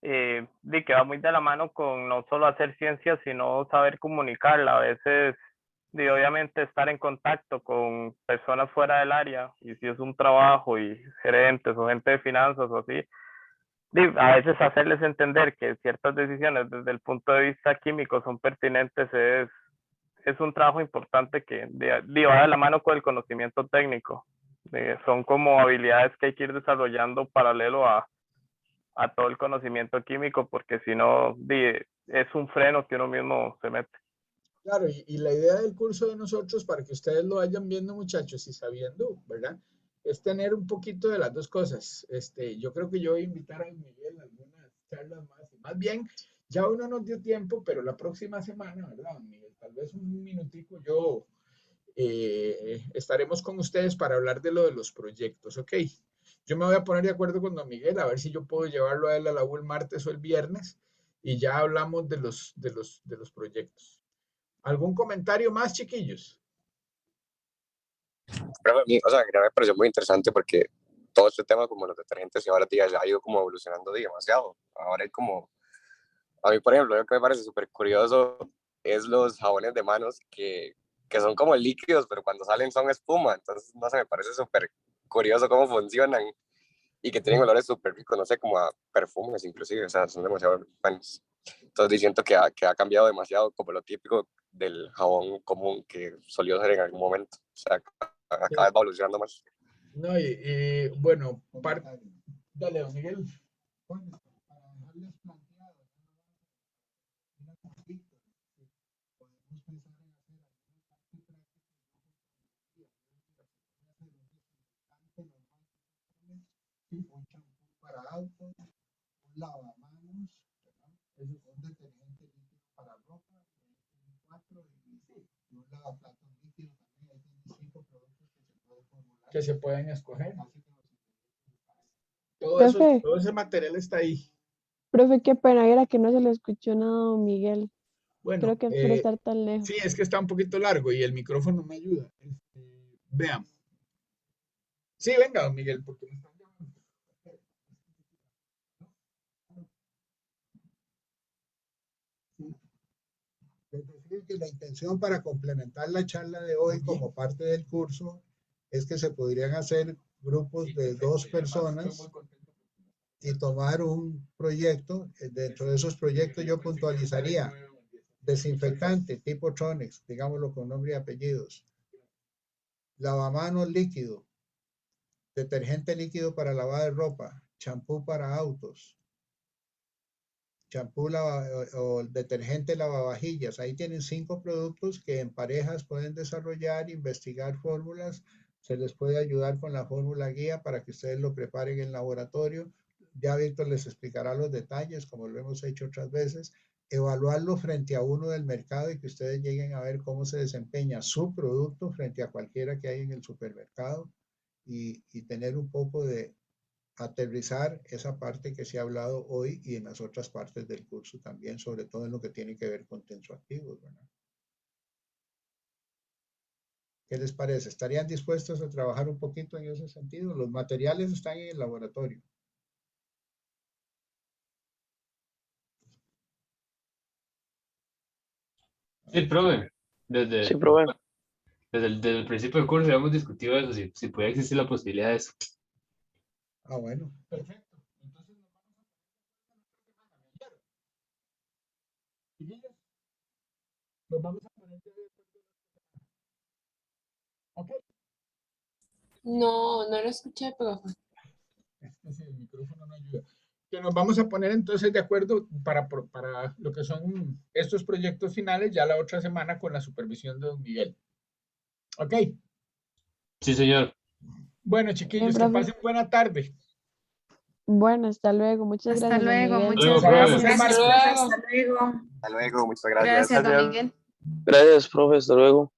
de que va muy de la mano con no solo hacer ciencia, sino saber comunicarla. A veces, obviamente, estar en contacto con personas fuera del área, y si es un trabajo y gerentes o gente de finanzas o así, a veces hacerles entender que ciertas decisiones desde el punto de vista químico son pertinentes es un trabajo importante que va de la mano con el conocimiento técnico. Son como habilidades que hay que ir desarrollando paralelo a todo el conocimiento químico, porque si no, es un freno que uno mismo se mete. Claro, y la idea del curso de nosotros, para que ustedes lo vayan viendo, muchachos, y sabiendo, ¿verdad? Es tener un poquito de las dos cosas. Yo creo que yo voy a invitar a Miguel a algunas charlas más. Y más bien, ya uno nos dio tiempo, pero la próxima semana, ¿verdad, Miguel? Tal vez un minutico yo estaremos con ustedes para hablar de lo de los proyectos, ¿ok? Yo me voy a poner de acuerdo con don Miguel, a ver si yo puedo llevarlo a él a la U el martes o el viernes, y ya hablamos de los proyectos. ¿Algún comentario más, chiquillos? Pero a mí, o sea, que me pareció muy interesante porque todo este tema como los detergentes y ahora días ya ha ido como evolucionando demasiado. Ahora hay como, a mí por ejemplo, lo que me parece súper curioso es los jabones de manos que son como líquidos, pero cuando salen son espuma. Entonces, no sé, me parece súper curioso cómo funcionan y que tienen olores súper ricos, no sé, como a perfumes inclusive, o sea, son demasiado buenos. Entonces, siento que ha cambiado demasiado como lo típico del jabón común que solía ser en algún momento. O sea, cada vez va evolucionando más. No, bueno, dale, don Miguel. Bueno, para dejarles planteado, una conflicto, podemos pensar en hacer alguna parte práctica de hacer un desinfectante normal, un champú para autos, un lavamanos, ¿verdad? Un detergente líquido para ropa, un 4 y un lavaplatos líquido también. Hay 5 productos que se pueden formular. Que se pueden escoger. Así que Todo eso, Profe, todo ese material está ahí. profe, qué pena, era que no se le escuchó nada a don Miguel. Bueno, Creo que es por estar tan lejos. sí, es que está un poquito largo y el micrófono me ayuda. Vean. Sí, venga, don Miguel, porque me están llamando. Es decir, que la intención para complementar la charla de hoy como parte del curso es que se podrían hacer grupos de 2 personas y tomar un proyecto. Dentro de esos proyectos yo puntualizaría desinfectante tipo Tronex, digámoslo con nombre y apellidos, lavamanos líquido, detergente líquido para lavar de ropa, champú para autos, champú o el detergente lavavajillas. Ahí tienen 5 productos que en parejas pueden desarrollar, investigar fórmulas. Se les puede ayudar con la fórmula guía para que ustedes lo preparen en laboratorio. Ya Víctor les explicará los detalles, como lo hemos hecho otras veces. Evaluarlo frente a uno del mercado y que ustedes lleguen a ver cómo se desempeña su producto frente a cualquiera que hay en el supermercado y tener un poco de aterrizar esa parte que se ha hablado hoy y en las otras partes del curso también, sobre todo en lo que tiene que ver con tensoactivos, ¿verdad? ¿Qué les parece? ¿Estarían dispuestos a trabajar un poquito en ese sentido? Los materiales están en el laboratorio. Sí, profe. Sí, profe. Desde el principio del curso habíamos discutido eso, si puede existir la posibilidad de eso. Ah, bueno. Perfecto. Entonces nos vamos a poner ya de acuerdo. Ok. No, no lo escuché, profe. Sí, el micrófono no ayuda. Que nos vamos a poner entonces de acuerdo para lo que son estos proyectos finales ya la otra semana con la supervisión de don Miguel. Ok. Sí, señor. Bueno, chiquillos, que profe. pasen buena tarde. Bueno, hasta luego. Muchas Hasta gracias, don luego, Miguel. muchas Luego, Hablamos profe. el gracias. martes. Hasta luego. Hasta luego, muchas gracias. Gracias, don Gracias. Miguel. Gracias, profe. Hasta luego.